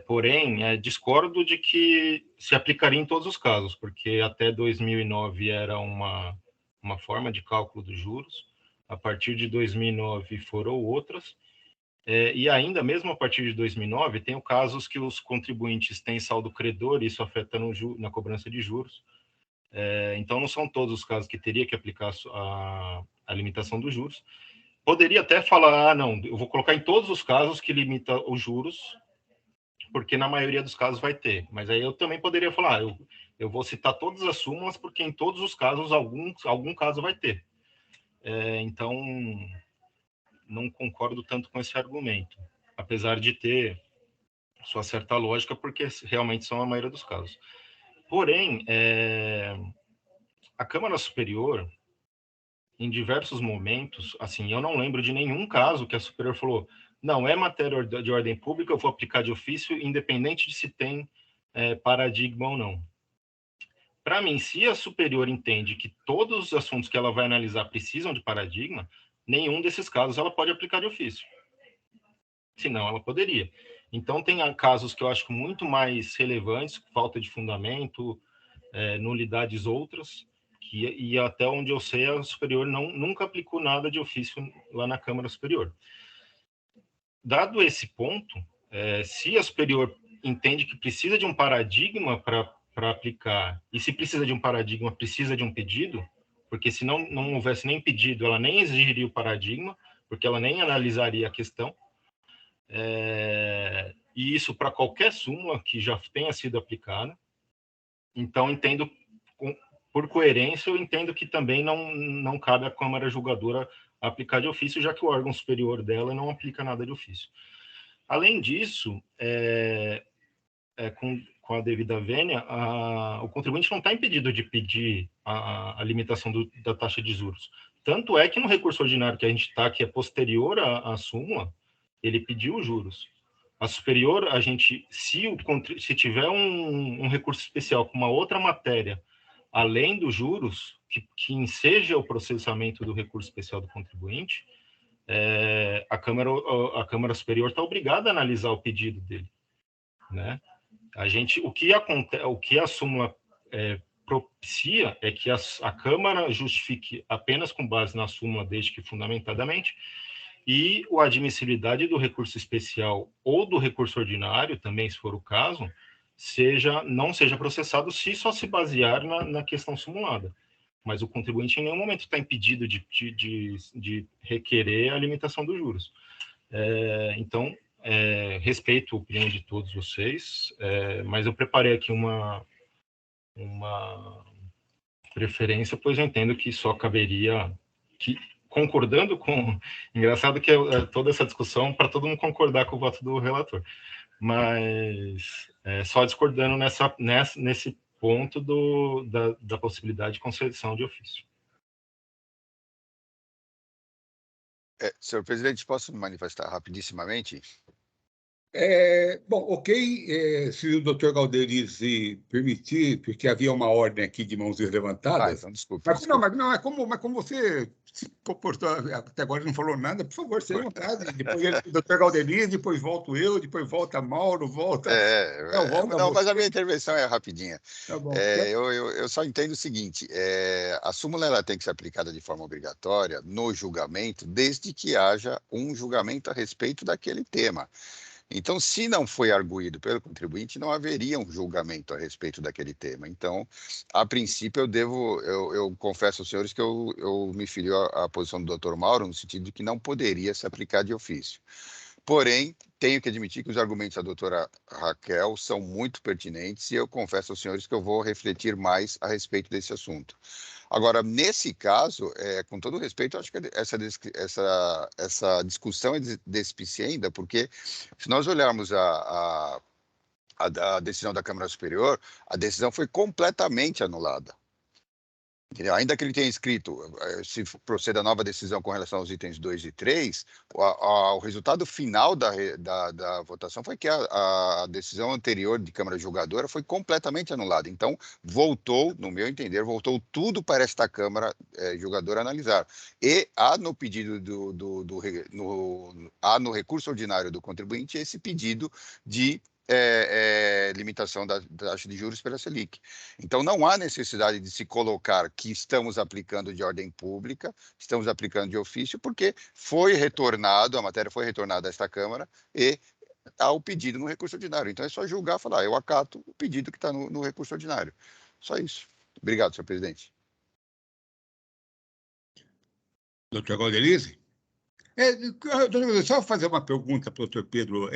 Porém, discordo de que se aplicaria em todos os casos, porque até 2009 era uma forma de cálculo dos juros, a partir de 2009 foram outras, e ainda mesmo a partir de 2009, tem casos que os contribuintes têm saldo credor, e isso afeta na cobrança de juros. Então, não são todos os casos que teria que aplicar a limitação dos juros. Poderia até falar, não, eu vou colocar em todos os casos que limita os juros, porque na maioria dos casos vai ter. Mas aí eu também poderia falar, eu vou citar todas as súmulas, porque em todos os casos, algum caso vai ter. Então, não concordo tanto com esse argumento, apesar de ter sua certa lógica, porque realmente são a maioria dos casos. Porém, a Câmara Superior, em diversos momentos, assim, eu não lembro de nenhum caso que a Superior falou, não, é matéria de ordem pública, eu vou aplicar de ofício, independente de se tem paradigma ou não. Para mim, se a superior entende que todos os assuntos que ela vai analisar precisam de paradigma, nenhum desses casos ela pode aplicar de ofício. Senão, ela poderia. Então, tem casos que eu acho muito mais relevantes, falta de fundamento, nulidades outras, e até onde eu sei, a superior nunca aplicou nada de ofício lá na Câmara Superior. Dado esse ponto, se a superior entende que precisa de um paradigma para aplicar, e se precisa de um paradigma, precisa de um pedido, porque se não houvesse nem pedido, ela nem exigiria o paradigma, porque ela nem analisaria a questão, e isso para qualquer súmula que já tenha sido aplicada. Então, entendo, por coerência, eu entendo que também não cabe à Câmara Julgadora aplicar de ofício, já que o órgão superior dela não aplica nada de ofício. Além disso, com a devida vênia, o contribuinte não está impedido de pedir a limitação da taxa de juros. Tanto é que no recurso ordinário que a gente está, que é posterior à súmula, ele pediu os juros. A superior, se tiver um recurso especial com uma outra matéria, além dos juros, que enseja o processamento do recurso especial do contribuinte, a Câmara Superior está obrigada a analisar o pedido dele, né? O que a súmula propicia é que a Câmara justifique apenas com base na súmula, desde que fundamentadamente, e a admissibilidade do recurso especial ou do recurso ordinário, também se for o caso, não seja processado se só se basear na questão simulada. Mas o contribuinte em nenhum momento está impedido de requerer a limitação dos juros. Então, respeito a opinião de todos vocês, mas eu preparei aqui uma preferência, pois eu entendo que só caberia... concordando com... Engraçado que toda essa discussão para todo mundo concordar com o voto do relator, mas só discordando nesse ponto da possibilidade de concessão de ofício. Senhor presidente, posso me manifestar rapidissimamente? Bom, ok, se o doutor Galderizi permitir, porque havia uma ordem aqui de mãos levantadas. Então, desculpe. Mas como você se comportou até agora, não falou nada, por favor, seja à vontade. Depois o doutor Galderizi, depois volto eu, depois volta Mauro, volta... Mas a minha intervenção é rapidinha. Tá bom. Eu só entendo o seguinte, a súmula ela tem que ser aplicada de forma obrigatória no julgamento, desde que haja um julgamento a respeito daquele tema. Então, se não foi arguído pelo contribuinte, não haveria um julgamento a respeito daquele tema. Então, a princípio, eu confesso aos senhores que eu me filio à posição do Dr. Mauro, no sentido de que não poderia se aplicar de ofício. Porém, tenho que admitir que os argumentos da doutora Raquel são muito pertinentes e eu confesso aos senhores que eu vou refletir mais a respeito desse assunto. Agora, nesse caso, com todo respeito, eu acho que essa discussão é despicienda, porque se nós olharmos a decisão da Câmara Superior, a decisão foi completamente anulada. Ainda que ele tenha escrito, se proceda a nova decisão com relação aos itens 2 e 3, o resultado final da votação foi que a decisão anterior de Câmara Julgadora foi completamente anulada. Então, no meu entender, voltou tudo para esta Câmara Julgadora analisar. E há no pedido no recurso ordinário do contribuinte esse pedido de limitação da taxa de juros pela Selic. Então, não há necessidade de se colocar que estamos aplicando de ordem pública, estamos aplicando de ofício, porque a matéria foi retornada a esta Câmara e há o pedido no recurso ordinário. Então, é só julgar e falar, eu acato o pedido que está no recurso ordinário. Só isso. Obrigado, senhor presidente. Doutor Galderizi? Só fazer uma pergunta para o doutor Pedro.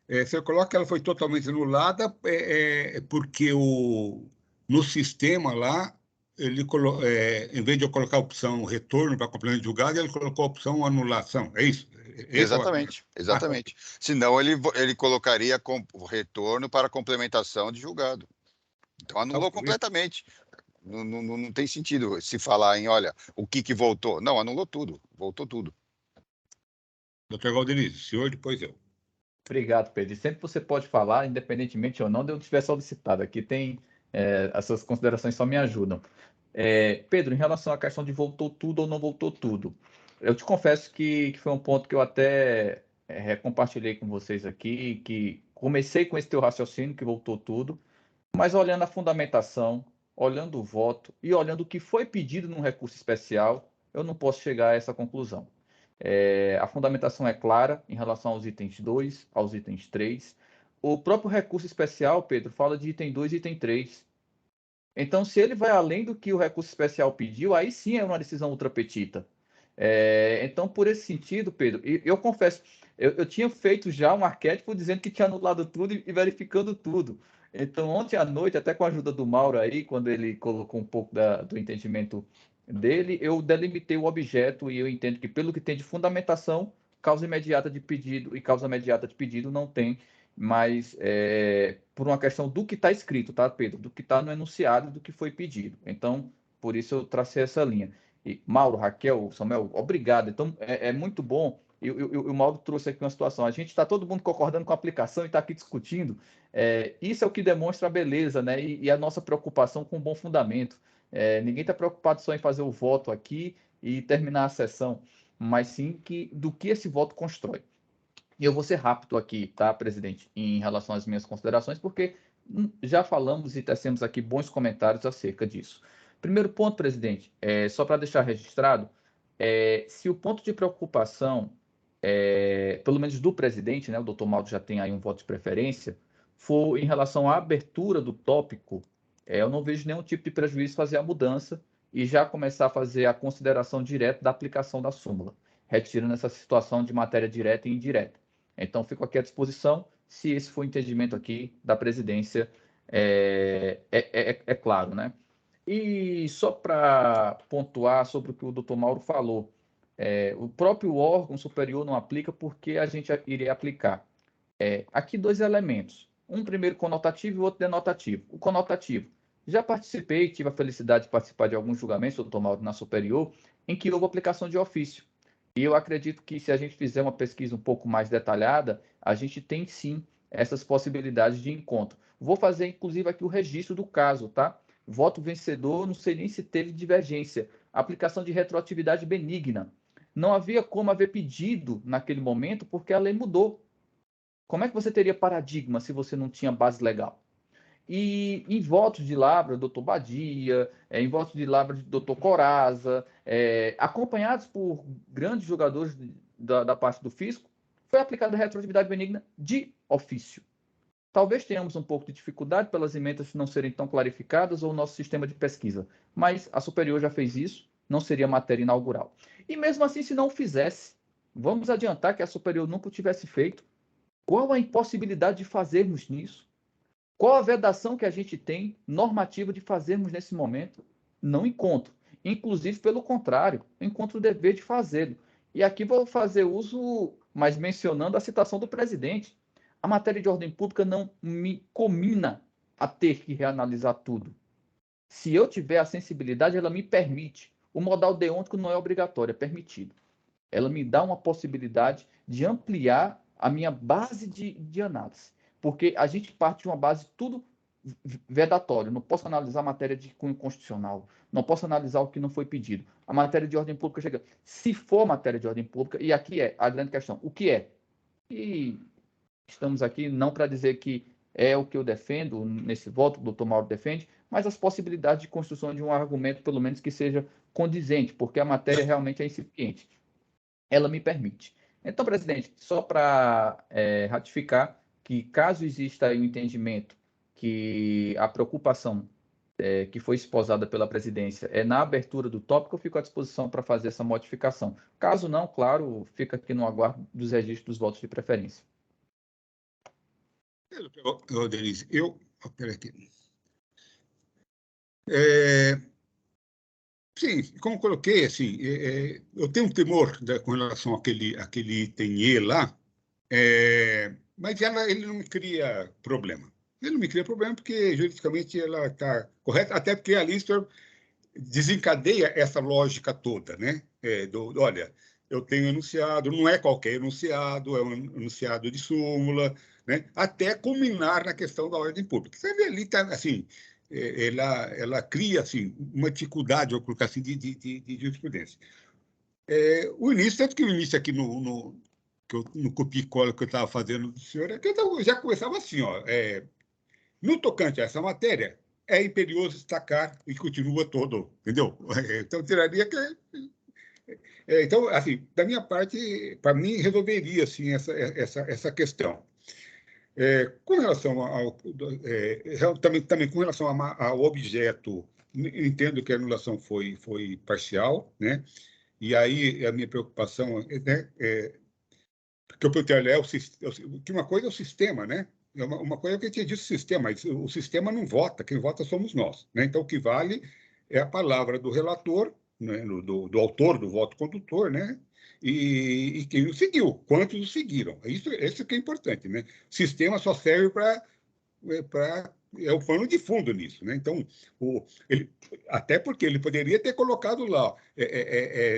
Você coloca que ela foi totalmente anulada porque no sistema lá, em vez de eu colocar a opção retorno para complemento de julgado, ele colocou a opção anulação. É isso? Exatamente. Senão ele colocaria o retorno para complementação de julgado. Então anulou completamente. Não tem sentido se falar em, olha, o que voltou. Não, anulou tudo, voltou tudo. Doutor Galderizi, senhor, depois eu. Obrigado, Pedro. E sempre você pode falar, independentemente ou não de eu tiver solicitado. Aqui tem As suas considerações só me ajudam. Pedro, em relação à questão de voltou tudo ou não voltou tudo, eu te confesso que foi um ponto que eu até compartilhei com vocês aqui, que comecei com esse teu raciocínio, que voltou tudo, mas olhando a fundamentação, olhando o voto e olhando o que foi pedido num recurso especial, eu não posso chegar a essa conclusão. A fundamentação é clara em relação aos itens 2, aos itens 3. O próprio recurso especial, Pedro, fala de item 2 e item 3. Então, se ele vai além do que o recurso especial pediu, aí sim é uma decisão ultrapetita. Então, por esse sentido, Pedro, eu confesso, eu tinha feito já um arquétipo dizendo que tinha anulado tudo e verificando tudo. Então, ontem à noite, até com a ajuda do Mauro aí, quando ele colocou um pouco do entendimento dele, eu delimitei o objeto e eu entendo que, pelo que tem de fundamentação, causa imediata de pedido e causa imediata de pedido não tem, mas por uma questão do que está escrito, tá, Pedro? Do que está no enunciado do que foi pedido. Então, por isso eu tracei essa linha. E Mauro, Raquel, Samuel, obrigado. Então, é muito bom. E o Mauro trouxe aqui uma situação. A gente está todo mundo concordando com a aplicação e está aqui discutindo. Isso é o que demonstra a beleza, né? E a nossa preocupação com um bom fundamento. Ninguém está preocupado só em fazer o voto aqui e terminar a sessão, mas sim do que esse voto constrói. E eu vou ser rápido aqui, tá, presidente, em relação às minhas considerações, porque já falamos e tecemos aqui bons comentários acerca disso. Primeiro ponto, presidente, só para deixar registrado, se o ponto de preocupação, pelo menos do presidente, né, o doutor Mauro já tem aí um voto de preferência, for em relação à abertura do tópico, eu não vejo nenhum tipo de prejuízo fazer a mudança e já começar a fazer a consideração direta da aplicação da súmula, retirando essa situação de matéria direta e indireta. Então, fico aqui à disposição, se esse for o entendimento aqui da presidência, é claro, né? E só para pontuar sobre o que o doutor Mauro falou, o próprio órgão superior não aplica porque a gente iria aplicar. Aqui 2 elementos, um primeiro conotativo e o outro denotativo. O conotativo, já participei, tive a felicidade de participar de alguns julgamentos, doutor Mauro, na superior, em que houve aplicação de ofício. E eu acredito que se a gente fizer uma pesquisa um pouco mais detalhada, a gente tem sim essas possibilidades de encontro. Vou fazer, inclusive, aqui o registro do caso, tá? Voto vencedor, não sei nem se teve divergência. Aplicação de retroatividade benigna. Não havia como haver pedido naquele momento, porque a lei mudou. Como é que você teria paradigma se você não tinha base legal? E em votos de Lavra, doutor Badia, em votos de Lavra, doutor Coraza, acompanhados por grandes jogadores da parte do fisco, foi aplicada a retroatividade benigna de ofício. Talvez tenhamos um pouco de dificuldade pelas emendas não serem tão clarificadas ou o nosso sistema de pesquisa, mas a superior já fez isso, não seria matéria inaugural. E mesmo assim, se não fizesse, vamos adiantar que a superior nunca o tivesse feito, qual a impossibilidade de fazermos nisso? Qual a vedação que a gente tem normativa de fazermos nesse momento? Não encontro. Inclusive, pelo contrário, encontro o dever de fazê-lo. E aqui vou fazer uso, mas mencionando a citação do presidente. A matéria de ordem pública não me comina a ter que reanalisar tudo. Se eu tiver a sensibilidade, ela me permite. O modal deôntico não é obrigatório, é permitido. Ela me dá uma possibilidade de ampliar a minha base de análise. Porque a gente parte de uma base tudo vedatório. Não posso analisar matéria de cunho constitucional. Não posso analisar o que não foi pedido. A matéria de ordem pública chega. Se for matéria de ordem pública, e aqui é a grande questão, o que é? E estamos aqui não para dizer que é o que eu defendo nesse voto, o doutor Mauro defende, mas as possibilidades de construção de um argumento, pelo menos que seja condizente, porque a matéria realmente é incipiente. Ela me permite. Então, presidente, só para ratificar que, caso exista aí um entendimento que a preocupação que foi esposada pela presidência é na abertura do tópico, eu fico à disposição para fazer essa modificação. Caso não, claro, fica aqui no aguardo dos registros dos votos de preferência. Denise, peraí aqui. Sim, como coloquei, assim, eu tenho um temor com relação àquele item E lá, mas ele não me cria problema. Ele não me cria problema porque, juridicamente, ela está correta, até porque a Lister desencadeia essa lógica toda, né? Olha, eu tenho enunciado, não é qualquer enunciado, é um enunciado de súmula, né? Até culminar na questão da ordem pública. Você vê ali, tá, assim, ela cria assim, uma dificuldade, vou colocar assim, de jurisprudência. O início, tanto que o início aqui no copia e cola que eu estava fazendo do senhor, é que eu já começava assim, ó, no tocante a essa matéria, é imperioso destacar e continua todo, entendeu? Então, tiraria que... então, assim, da minha parte, para mim, resolveria, assim, essa questão. Com relação também com relação ao objeto, entendo que a anulação foi parcial, né? E aí a minha preocupação, né, porque o PTL que uma coisa é o sistema, né? Uma coisa é o que eu tinha dito, o sistema, mas o sistema não vota, quem vota somos nós, né? Então, o que vale é a palavra do relator, né, do autor do voto condutor, né? E quem o seguiu, quantos o seguiram. Isso que é importante, né? O sistema só serve para o pano de fundo nisso, né? Então, até porque ele poderia ter colocado lá,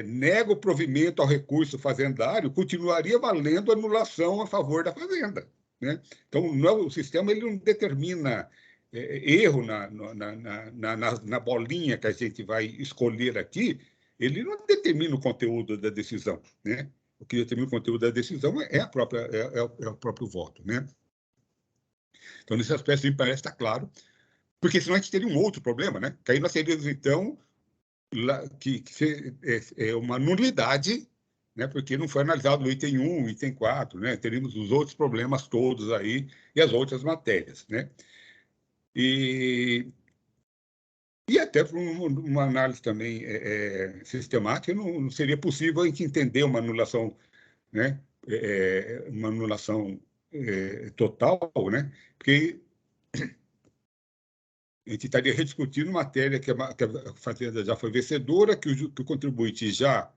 nega o provimento ao recurso fazendário, continuaria valendo anulação a favor da fazenda, né? Então, o sistema ele não determina erro na bolinha que a gente vai escolher aqui, ele não determina o conteúdo da decisão, né? O que determina o conteúdo da decisão é o próprio voto, né? Então, nesse aspecto, me parece estar claro, porque senão a gente teria um outro problema, né? Que aí nós teríamos, então, que é uma nulidade, né? Porque não foi analisado o item 1, o item 4, né? Teríamos os outros problemas todos aí e as outras matérias, né? E até por uma análise também sistemática, não seria possível a gente entender uma anulação, né? Uma anulação total, né? Porque a gente estaria rediscutindo matéria que a fazenda já foi vencedora, que o contribuinte já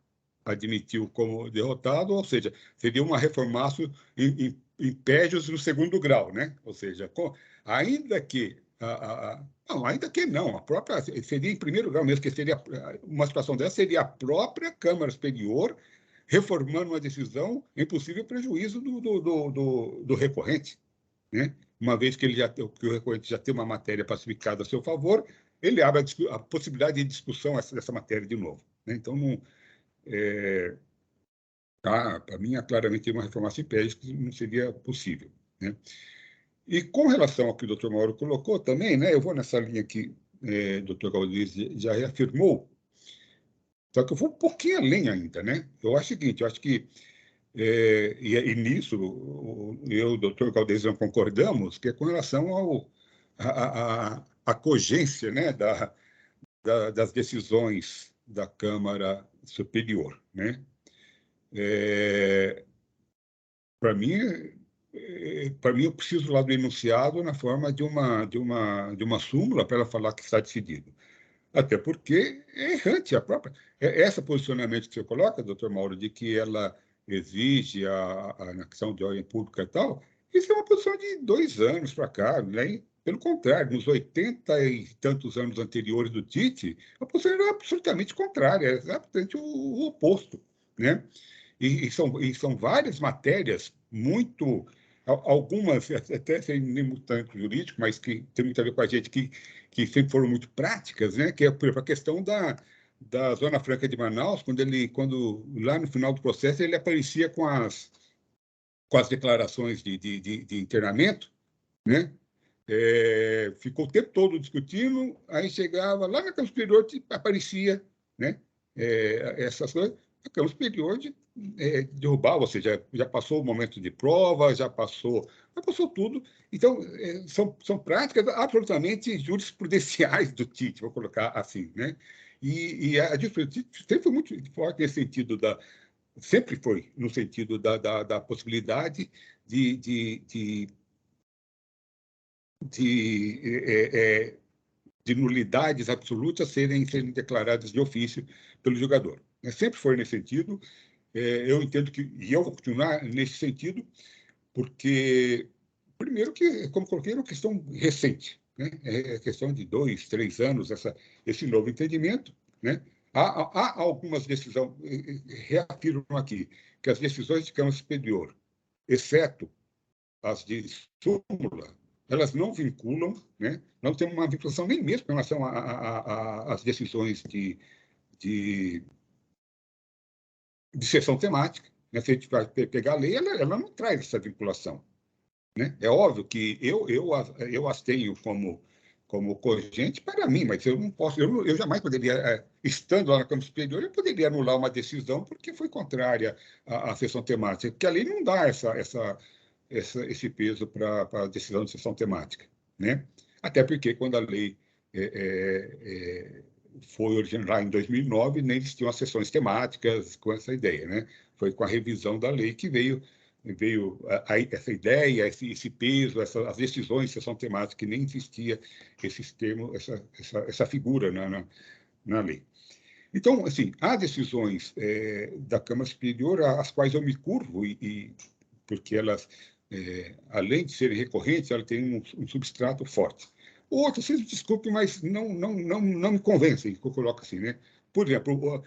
admitiu como derrotado, ou seja, seria uma reformaço em pédios no segundo grau, né? Ou seja, ainda que não, ainda que não, a própria seria em primeiro grau mesmo, que seria uma situação dessa seria a própria Câmara Superior reformando uma decisão em possível prejuízo do recorrente, né? Uma vez que o recorrente já tem uma matéria pacificada a seu favor, ele abre a possibilidade de discussão dessa matéria de novo, né? Então, para mim, claramente uma reformação impédica não seria possível, né? E com relação ao que o Dr. Mauro colocou também, né? Eu vou nessa linha que o Dr. Galdês já reafirmou, só que eu vou um pouquinho além ainda, né? Eu acho o seguinte, eu acho que e nisso, eu e o doutor Galdesão concordamos, que é com relação à cogência, né, das decisões da Câmara Superior, né? Para mim, eu preciso lá do enunciado na forma de uma súmula para ela falar que está decidido. Até porque é errante a própria. Esse posicionamento que você coloca, doutor Mauro, de que ela exige na questão de ordem pública e tal, isso é uma posição de 2 anos para cá, né? Pelo contrário, nos 80 e tantos anos anteriores do Tite, a posição era absolutamente contrária, é exatamente o oposto, né? E são várias matérias muito, algumas até sem nem tanto jurídico, mas que tem muito a ver com a gente, que sempre foram muito práticas, né? Que é, por exemplo, a questão da Zona Franca de Manaus, quando lá no final do processo ele aparecia com as declarações de internamento, né? Ficou o tempo todo discutindo, aí chegava lá na Câmara Superior, aparecia, né? Essas coisas, a Câmara Superior derrubava, ou seja, já passou o momento de prova, já passou tudo. Então, são práticas absolutamente jurisprudenciais do Tite, vou colocar assim, né? E a jurisprudência sempre foi muito forte nesse sentido sempre foi no sentido da possibilidade de nulidades absolutas serem declaradas de ofício pelo jogador. Sempre foi nesse sentido. Eu entendo e eu vou continuar nesse sentido, porque, primeiro, que, como coloquei, é uma questão recente, né? É questão de 2, 3 anos, esse novo entendimento, né? Há algumas decisões, reafirmo aqui, que as decisões de Câmara Superior, exceto as de súmula, elas não vinculam, né? Não tem uma vinculação nem mesmo em relação às decisões de sessão temática. Né? Se a gente vai pegar a lei, ela não traz essa vinculação. Né? É óbvio que eu as tenho como cogente para mim, mas eu não posso, eu jamais poderia, estando lá na Câmara Superior, eu poderia anular uma decisão porque foi contrária à sessão temática, porque a lei não dá esse peso para a decisão de sessão temática. Né? Até porque quando a lei foi originada lá em 2009, nem existiam as sessões temáticas com essa ideia. Né? Foi com a revisão da lei que veio essa ideia, esse peso, as decisões de sessão temática, que nem existia esses termos, essa figura na lei. Então, assim, há decisões da Câmara Superior às quais eu me curvo, porque elas, além de serem recorrentes, elas têm um substrato forte. Outros, vocês me desculpem, mas não me convencem, que eu coloco assim, né? Por exemplo,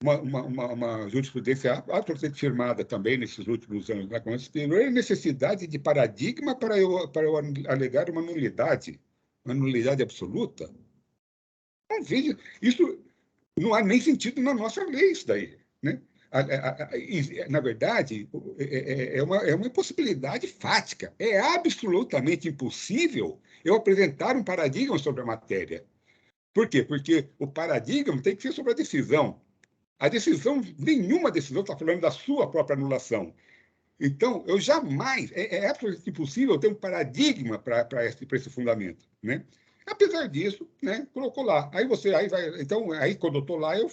uma jurisprudência absolutamente firmada também nesses últimos anos na Câmara Superior é a necessidade de paradigma para eu alegar uma nulidade absoluta. Não vejo, isso não há nem sentido na nossa lei, isso daí. Né? Na verdade, é uma impossibilidade fática. É absolutamente impossível eu apresentar um paradigma sobre a matéria. Por quê? Porque o paradigma tem que ser sobre a decisão. A decisão, nenhuma decisão está falando da sua própria anulação. Então, eu jamais, é absolutamente impossível ter um paradigma para esse fundamento. Né? Apesar disso, né, colocou lá. Aí então, quando eu estou lá, eu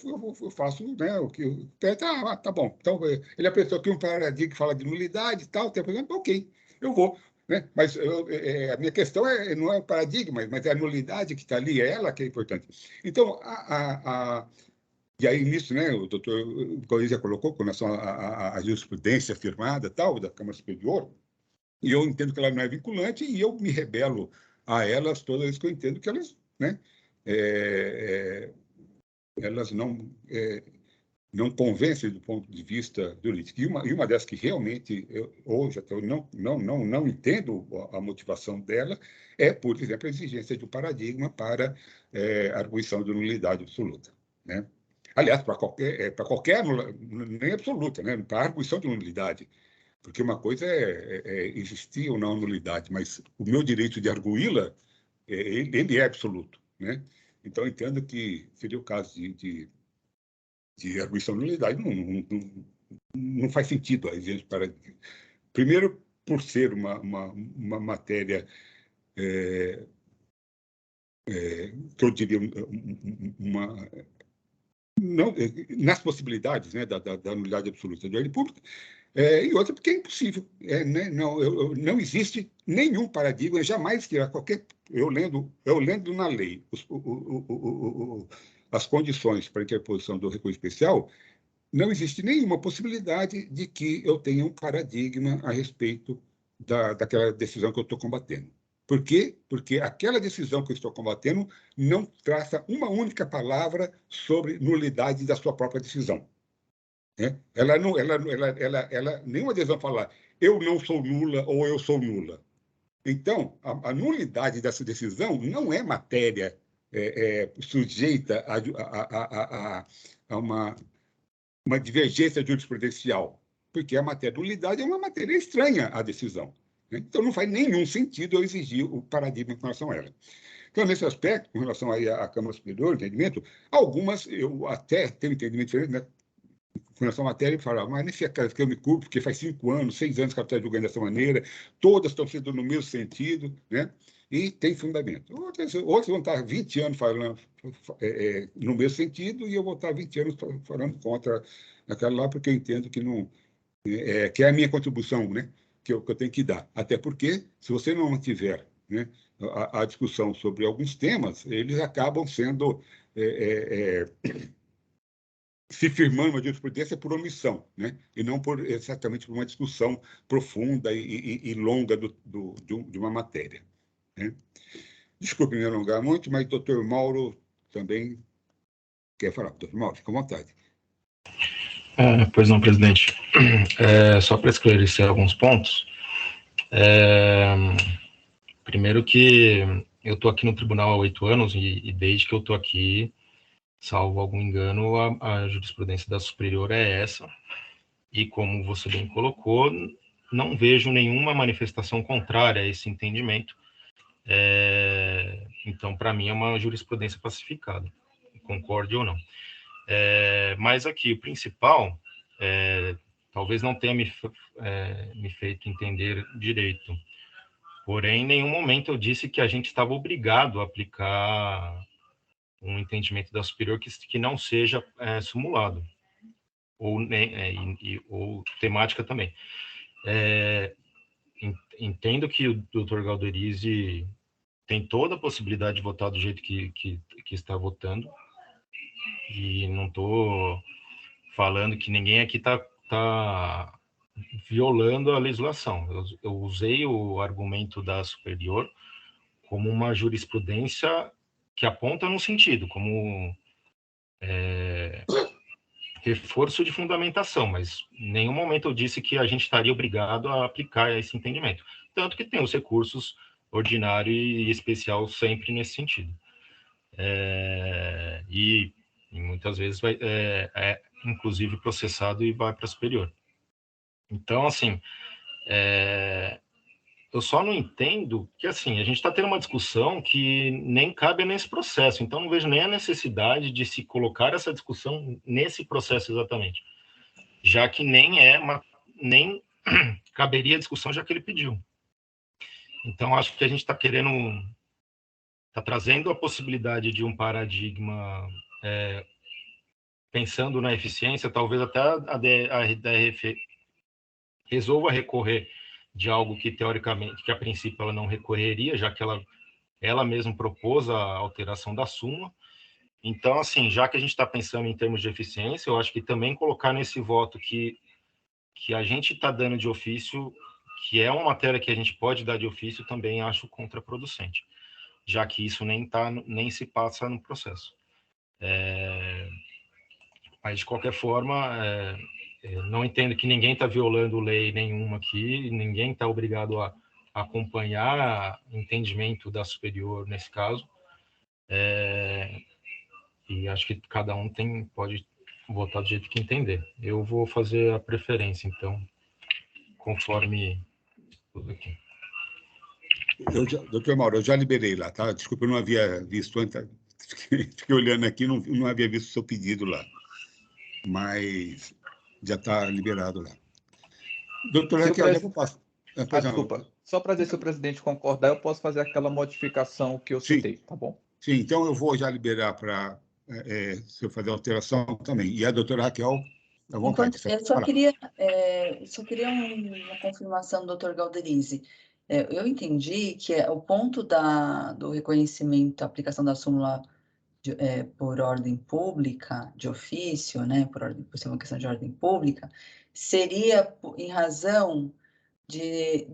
faço, né, o que. Tá bom. Então, ele apresentou aqui um paradigma que fala de nulidade e tal, por exemplo, ok, eu vou. Né? Mas a minha questão não é o paradigma, mas é a nulidade que está ali, é ela que é importante. Então, e aí, nisso, né, o doutor Correia já colocou com relação à jurisprudência firmada tal, da Câmara Superior, e eu entendo que ela não é vinculante e eu me rebelo a elas todas as vezes que eu entendo que elas, né, elas não convencem do ponto de vista jurídico. E uma dessas que realmente, hoje até eu não entendo a motivação dela, é, por exemplo, a exigência de um paradigma para a arguição de nulidade absoluta. Né? Aliás, para qualquer nem absoluta, né? Para a arguição de nulidade. Porque uma coisa é existir ou não nulidade, mas o meu direito de arguí-la, ele é absoluto. Né? Então, entendo que seria o caso de arguição de nulidade, não faz sentido a exigência para. Primeiro, por ser uma matéria que eu diria não, nas possibilidades, né, da nulidade absoluta da ordem pública, e outra porque é impossível. Né, não existe nenhum paradigma, jamais que qualquer. Eu lendo na lei as condições para a interposição do recurso especial, não existe nenhuma possibilidade de que eu tenha um paradigma a respeito daquela decisão que eu estou combatendo. Por quê? Porque aquela decisão que eu estou combatendo não traça uma única palavra sobre nulidade da sua própria decisão. Né? Nenhuma decisão fala eu não sou nula ou eu sou nula. Então, a nulidade dessa decisão não é matéria sujeita a uma divergência jurisprudencial, porque a matéria de nulidade é uma matéria estranha à decisão. Né? Então, não faz nenhum sentido eu exigir o paradigma com relação a ela. Então, nesse aspecto, com relação aí à Câmara Superior, entendimento, algumas eu até tenho entendimento diferente, né? Com relação à matéria, e falar, mas nesse caso que eu me culpo, porque faz 5 anos, 6 anos que ela está julgando dessa maneira, todas estão sendo no mesmo sentido, né? E tem fundamento. Outros vão estar 20 anos falando no mesmo sentido e eu vou estar 20 anos falando contra aquela lá, porque eu entendo que não que é a minha contribuição, né? Que eu tenho que dar. Até porque, se você não mantiver, né, a discussão sobre alguns temas, eles acabam sendo se firmando uma jurisprudência por omissão, né? E não exatamente por uma discussão profunda e longa de uma matéria. Né? Desculpe me alongar muito, mas o doutor Mauro também quer falar. Doutor Mauro, fica à vontade. Pois não, presidente. Só para esclarecer alguns pontos, Primeiro que eu estou aqui no tribunal há 8 anos e desde que eu estou aqui, salvo algum engano, a jurisprudência da superior é essa. E como você bem colocou, não vejo nenhuma manifestação contrária a esse entendimento. Então, para mim, é uma jurisprudência pacificada, concorde ou não. Mas aqui, o principal, talvez não tenha me feito entender direito. Porém, em nenhum momento eu disse que a gente estava obrigado a aplicar um entendimento da superior que não seja simulado, ou temática também. Entendo que o Dr. Galderizzi tem toda a possibilidade de votar do jeito que está votando, e não estou falando que ninguém aqui está violando a legislação. Eu usei o argumento da superior como uma jurisprudência que aponta no sentido, como reforço de fundamentação, mas em nenhum momento eu disse que a gente estaria obrigado a aplicar esse entendimento. Tanto que tem os recursos ordinário e especial sempre nesse sentido. E muitas vezes vai, inclusive processado e vai para superior. Então, assim, eu só não entendo que, assim, a gente está tendo uma discussão que nem cabe nesse processo, então não vejo nem a necessidade de se colocar essa discussão nesse processo exatamente, já que nem caberia a discussão, já que ele pediu. Então, acho que a gente está trazendo a possibilidade de um paradigma pensando na eficiência, talvez até a DRF resolva recorrer de algo que, teoricamente, que a princípio ela não recorreria, já que ela mesma propôs a alteração da súmula. Então, assim, já que a gente está pensando em termos de eficiência, eu acho que também colocar nesse voto que a gente está dando de ofício, que é uma matéria que a gente pode dar de ofício, também acho contraproducente, já que isso nem se passa no processo. Mas, de qualquer forma, não entendo que ninguém está violando lei nenhuma aqui, ninguém está obrigado a acompanhar entendimento da superior nesse caso. E acho que cada um pode votar do jeito que entender. Eu vou fazer a preferência, então, conforme tudo aqui. Doutor Mauro, eu já liberei lá, tá? Desculpa, eu não havia visto antes. Fiquei olhando aqui, não havia visto o seu pedido lá. Mas já está liberado lá. Doutor Raquel, já vou passar. Desculpa, só para dizer se o presidente concordar, eu posso fazer aquela modificação que eu citei, tá bom? Sim, então eu vou já liberar para se eu fazer a alteração também. E a doutora Raquel, à vontade. Eu só queria uma confirmação do doutor Galderizzi. Eu entendi que o ponto do reconhecimento, a aplicação da súmula por ordem pública, de ofício, né, por ser uma questão de ordem pública, seria em razão de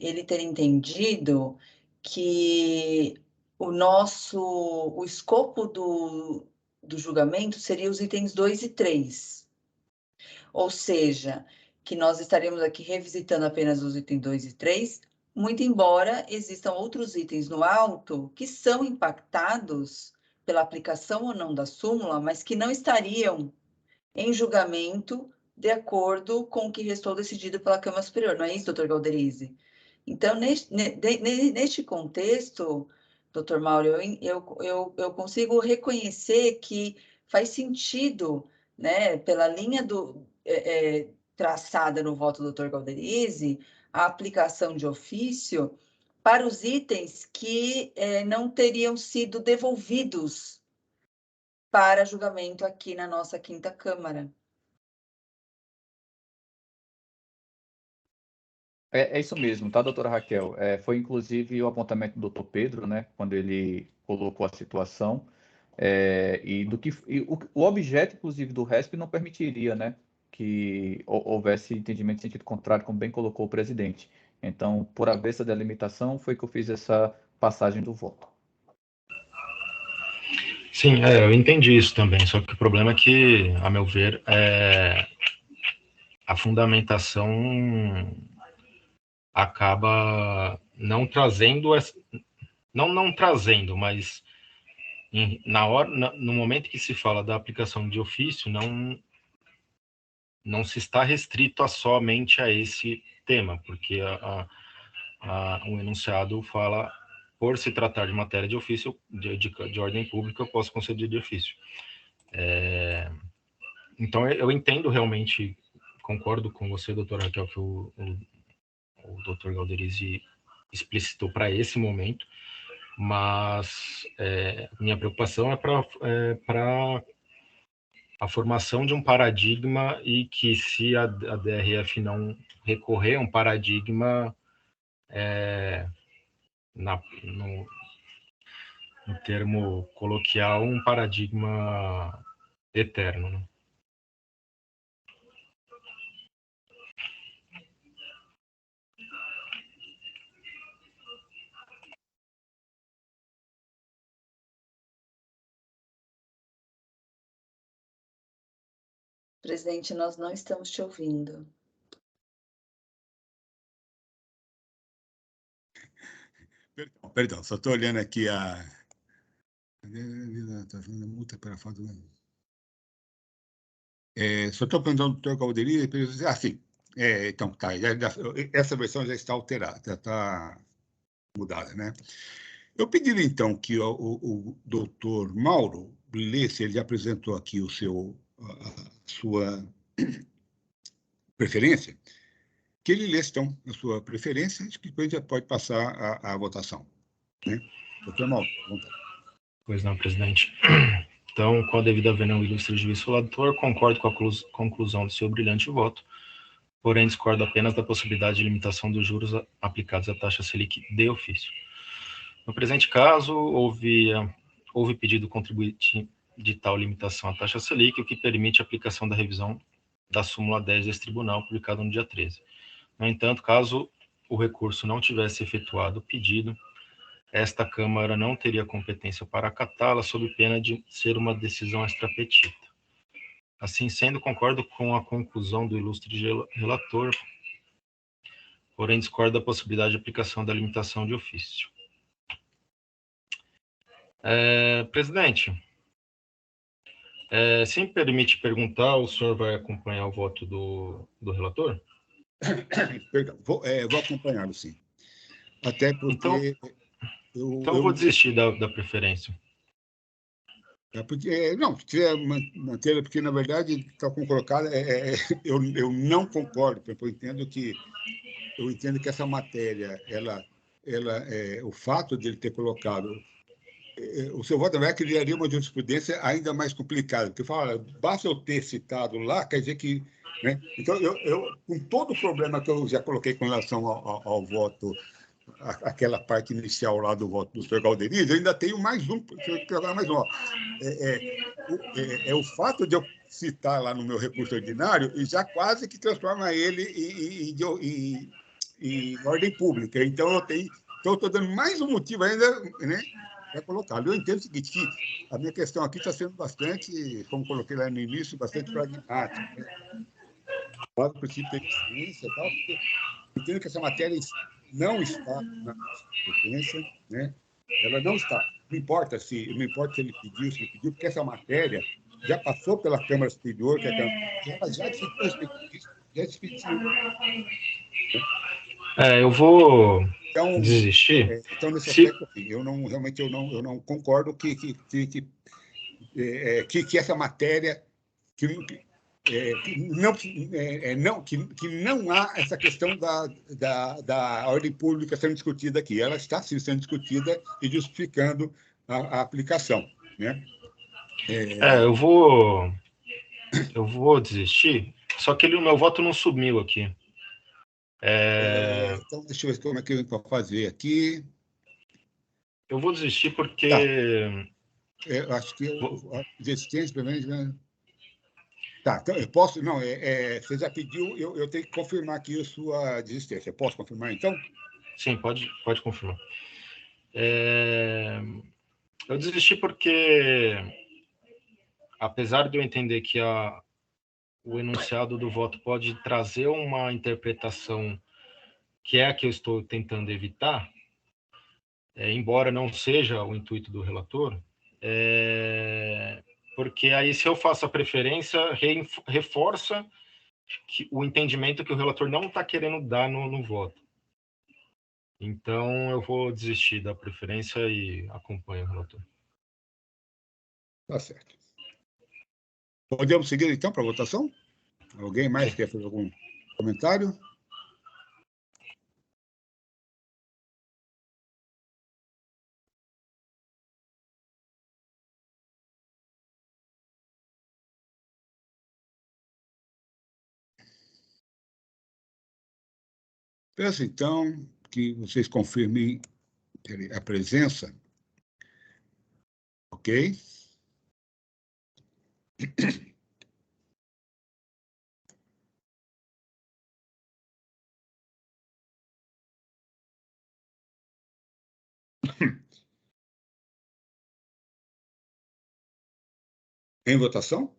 ele ter entendido que o escopo do julgamento seria os itens 2 e 3. Ou seja, que nós estaríamos aqui revisitando apenas os itens 2 e 3, muito embora existam outros itens no auto que são impactados pela aplicação ou não da súmula, mas que não estariam em julgamento de acordo com o que restou decidido pela Câmara Superior. Não é isso, doutor Galderizzi? Então, neste contexto, doutor Mauro, eu consigo reconhecer que faz sentido, né, pela linha traçada no voto do doutor Galderizzi, a aplicação de ofício para os itens que não teriam sido devolvidos para julgamento aqui na nossa quinta Câmara. É isso mesmo, tá, doutora Raquel? Foi inclusive o apontamento do doutor Pedro, né, quando ele colocou a situação, o objeto, inclusive, do RESP não permitiria, né, que houvesse entendimento em sentido contrário, como bem colocou o presidente. Então, por haver essa delimitação, foi que eu fiz essa passagem do voto. Sim, eu entendi isso também, só que o problema é que, a meu ver, a fundamentação acaba não trazendo, não trazendo, mas no momento que se fala da aplicação de ofício, não se está restrito somente a esse tema, porque o enunciado fala, por se tratar de matéria de ofício, de ordem pública, eu posso conceder de ofício. Então, eu entendo realmente, concordo com você, doutora Raquel, que o doutor Galderizi explicitou para esse momento, mas minha preocupação é para a formação de um paradigma e que, se a DRF não recorrer a um paradigma, no termo coloquial, um paradigma eterno, né? Presidente, nós não estamos te ouvindo. Perdão, só estou olhando aqui a multa para fato. Só estou perguntando ao doutor Galderizi, sim. Então, tá, essa versão já está alterada, já está mudada, né? Eu pediria, então, que o doutor Mauro lesse, ele já apresentou aqui a sua preferência, que ele lesse, então, a sua preferência, que depois já pode passar a votação. Né? Doutor Mauro, vontade. Pois não, presidente. Então, com a devida vênia ao ilustre juiz relator, concordo com a conclusão do seu brilhante voto, porém discordo apenas da possibilidade de limitação dos juros aplicados à taxa Selic de ofício. No presente caso, houve pedido contribuinte de tal limitação à taxa Selic, o que permite a aplicação da revisão da súmula 10 desse tribunal, publicada no dia 13. No entanto, caso o recurso não tivesse efetuado o pedido, esta Câmara não teria competência para acatá-la, sob pena de ser uma decisão extrapetita. Assim sendo, concordo com a conclusão do ilustre relator, porém discordo da possibilidade de aplicação da limitação de ofício. Presidente, se me permite perguntar, o senhor vai acompanhar o voto do relator? Perdão, vou acompanhá-lo, sim. Até porque... Então eu vou desistir da preferência. Não, se quiser manter, porque, na verdade, está colocado, eu não concordo, porque eu entendo que essa matéria, o fato de ele ter colocado, o seu voto, na verdade, criaria uma jurisprudência ainda mais complicada, porque fala, basta eu ter citado lá, quer dizer que... Né? Então, eu, com todo o problema que eu já coloquei com relação ao voto, aquela parte inicial lá do voto do senhor Galderizi, eu ainda tenho mais um, o fato de eu citar lá no meu recurso ordinário e já quase que transforma ele em ordem pública. Então, eu estou dando mais um motivo ainda, né, para colocá-lo. Eu entendo o seguinte, que a minha questão aqui está sendo bastante, como coloquei lá no início, bastante pragmática. Né? O princípio da eficiência e tal, porque eu entendo que essa matéria não está na competência, né? Ela não está. Não importa se ele pediu, porque essa matéria já passou pela Câmara Superior, que ela já decidiu respeito disso, já decidiu. Eu vou desistir. Então, nesse aspecto, assim, eu não concordo que essa matéria que não há essa questão da ordem pública sendo discutida aqui. Ela está sim sendo discutida e justificando a aplicação, né? Eu vou desistir, só que o meu voto não sumiu aqui. Então, deixa eu ver como é que eu vou fazer aqui. Eu vou desistir porque... Eu acho que a desistência, pelo menos... Né? Tá, então eu posso... Não, você já pediu, eu tenho que confirmar aqui a sua desistência. Eu posso confirmar, então? Sim, pode confirmar. Eu desisti porque, apesar de eu entender que o enunciado do voto pode trazer uma interpretação que é a que eu estou tentando evitar, embora não seja o intuito do relator, porque aí, se eu faço a preferência, reforça o entendimento que o relator não está querendo dar no voto. Então, eu vou desistir da preferência e acompanho o relator. Tá certo. Podemos seguir, então, para a votação? Alguém mais quer fazer algum comentário? Peço, então, que vocês confirmem a presença. Ok? Em votação?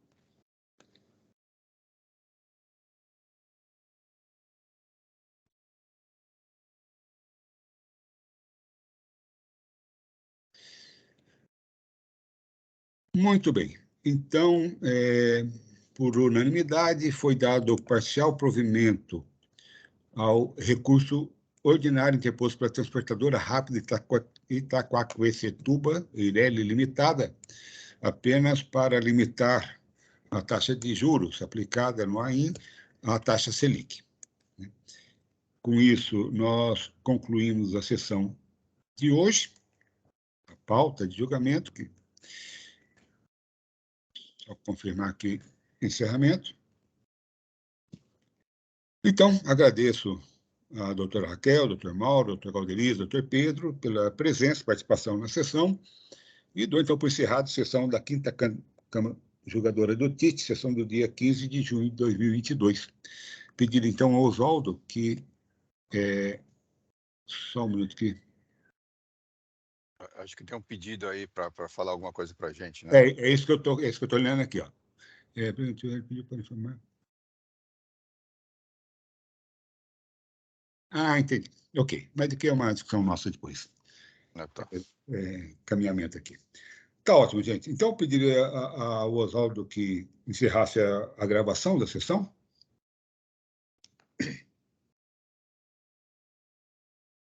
Muito bem. Então, por unanimidade, foi dado parcial provimento ao recurso ordinário interposto pela transportadora rápida Itaquaquecetuba, Eireli Limitada, apenas para limitar a taxa de juros aplicada no AIM à taxa Selic. Com isso, nós concluímos a sessão de hoje, a pauta de julgamento, que só confirmar aqui encerramento. Então, agradeço a doutora Raquel, doutor Mauro, doutor Galderiz, doutor Pedro, pela presença e participação na sessão, e dou, então, por encerrado a sessão da 5ª Câmara Julgadora do TIT, sessão do dia 15 de junho de 2022. Pedido, então, ao Oswaldo que... só um minuto aqui. Acho que tem um pedido aí para falar alguma coisa para a gente, né? É isso que eu estou lendo aqui, ó. Ele pediu para informar. Ah, entendi. Ok. Mas aqui é uma discussão nossa depois. Tá. Caminhamento aqui. Tá ótimo, gente. Então, eu pediria ao Oswaldo que encerrasse a gravação da sessão.